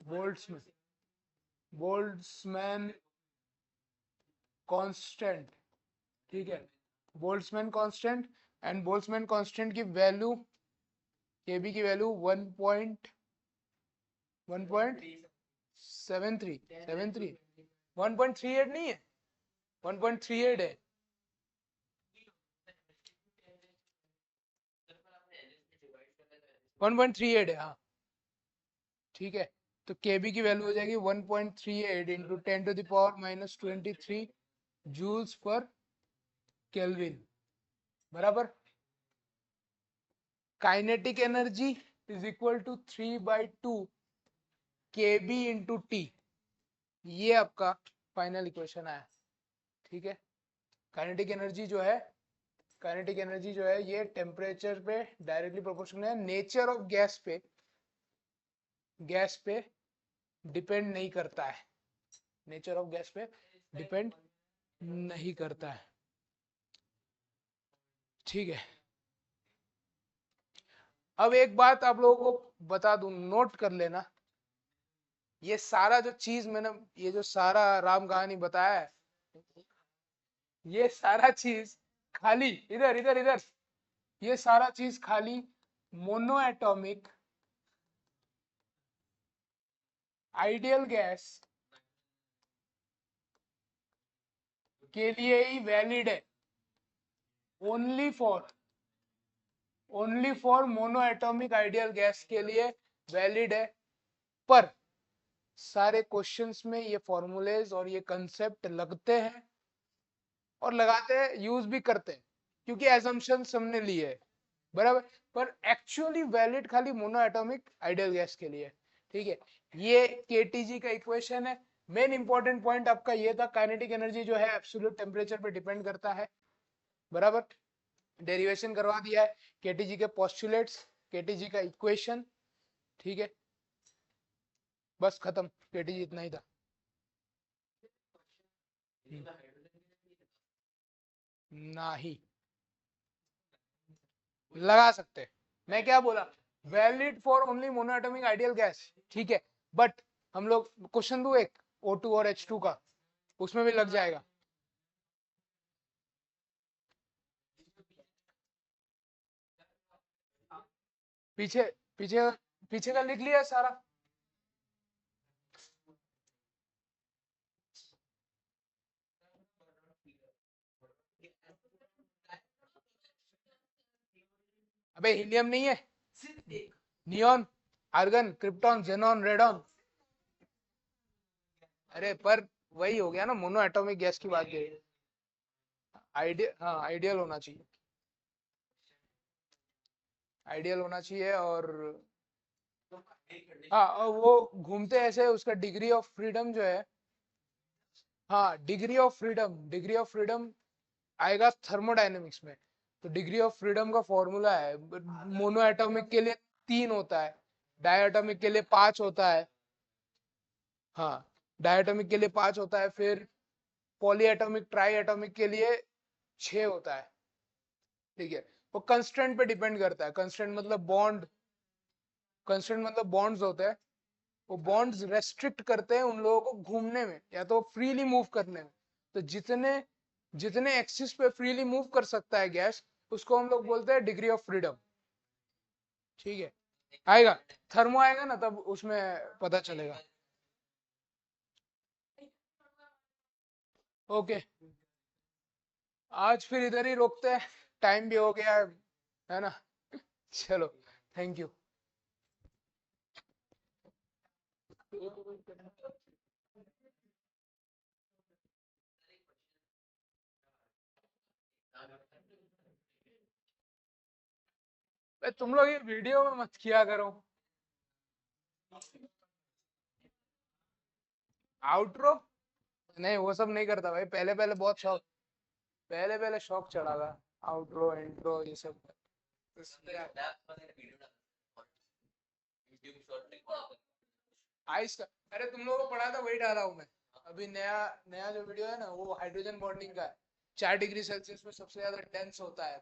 Boltzmann Boltzmann constant, ठीक है। Boltzmann constant, and Boltzmann constant की वैल्यू के बी की वैल्यू 1.73 1.38 नहीं है, 1.38 है। वन पॉइंट थ्री एट है, हाँ ठीक है। तो के बी की वैल्यू हो जाएगी 1.38 इंटू 10⁻⁻23 जूल्स पर केल्विन, बराबर। Kinetic energy is equal to 3/2 K B into T, ये आपका फाइनल इक्वेशन आया, ठीक है। काइनेटिक एनर्जी जो है, काइनेटिक एनर्जी जो है ये टेम्परेचर पे डायरेक्टली प्रोपोर्शनल है, नेचर ऑफ गैस पे डिपेंड नहीं करता है, नेचर ऑफ गैस पे डिपेंड नहीं करता है, ठीक है। अब एक बात आप लोगों को बता दूं, नोट कर लेना, ये सारा जो चीज मैंने, ये जो सारा राम कहानी बताया है, ये सारा चीज खाली इधर इधर इधर, ये सारा चीज खाली मोनो एटॉमिक आइडियल गैस के लिए ही वैलिड है, only for mono atomic ideal gas के लिए वैलिड है। पर सारे क्वेश्चंस में ये फॉर्मूलेज और ये कंसेप्ट लगते हैं और लगाते हैं, यूज भी करते हैं, क्योंकि एजम्पशंस हमने लिए है, बराबर। पर एक्चुअली वैलिड खाली मोनो एटॉमिक आइडियल गैस के लिए, ठीक है। ये केटीजी का इक्वेशन है। मेन इंपॉर्टेंट पॉइंट आपका ये था, काइनेटिक एनर्जी जो है एब्सोल्यूट टेम्परेचर पे डिपेंड करता है, बराबर। डेरिवेशन करवा दिया है, केटीजी के पोस्टुलेट्स, केटीजी का इक्वेशन, ठीक है। बस खत्म, केटीजी इतना ही था। नहीं लगा सकते, मैं क्या बोला, valid for only monoatomic ideal gas, ठीक है। बट हम लोग क्वेश्चन दो एक O2 और H2 का, उसमें भी लग जाएगा। पीछे पीछे पीछे का लिख लिया सारा। अबे हीलियम नहीं है, neon, argon, krypton, xenon, radon. अरे पर वही हो गया ना, मोनो एटॉमिक गैस की बात करिए, आइडियल, हाँ आइडियल होना चाहिए, आइडियल होना चाहिए। और हाँ, और वो घूमते ऐसे, उसका डिग्री ऑफ फ्रीडम जो है, हाँ डिग्री ऑफ फ्रीडम आएगा थर्मोडायनेमिक्स में। तो डिग्री ऑफ फ्रीडम का फॉर्मूला है, मोनो एटॉमिक के लिए 3 होता है, डायटोमिक के लिए 5 होता है, हाँ डायटोमिक के लिए 5 होता है, फिर पॉली एटॉमिक ट्राई एटॉमिक के लिए 6 होता है, ठीक है। वो कंस्टेंट पे डिपेंड करता है, कंस्टेंट मतलब बॉन्ड, कंस्टेंट मतलब बॉन्ड्स होते हैं, वो बॉन्ड्स रेस्ट्रिक्ट करते हैं उन लोगों को घूमने में या तो फ्रीली मूव करने में। तो जितने जितने एक्सिस पे फ्रीली मूव कर सकता है गैस, उसको हम लोग बोलते हैं डिग्री ऑफ फ्रीडम, ठीक है। आएगा, थर्मो आएगा ना तब उसमें पता चलेगा। ओके, आज फिर इधर ही रोकते हैं, टाइम भी हो गया है ना। चलो, थैंक यू। तुम लोग ये वीडियो में मत किया करो, आउटरो नहीं, वो सब नहीं करता भाई, पहले पहले बहुत शौक, पहले पहले शौक चढ़ा था, आउटरो इंट्रो ये सब। आइस का, अरे तुम लोगों को पढ़ा था वही डाला हूं मैं। अभी नया नया जो वीडियो है ना वो हाइड्रोजन बॉन्डिंग का है। 4 डिग्री सेल्सियस में सबसे ज्यादा डेंस होता है।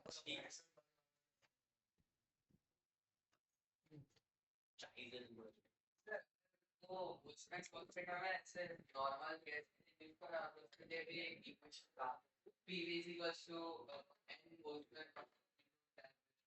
तो उसमें कौन से काम है ऐसे नॉर्मल गैस जिसका उसके लिए भी एक इक्वेशन था P v is equals to n Boltzmann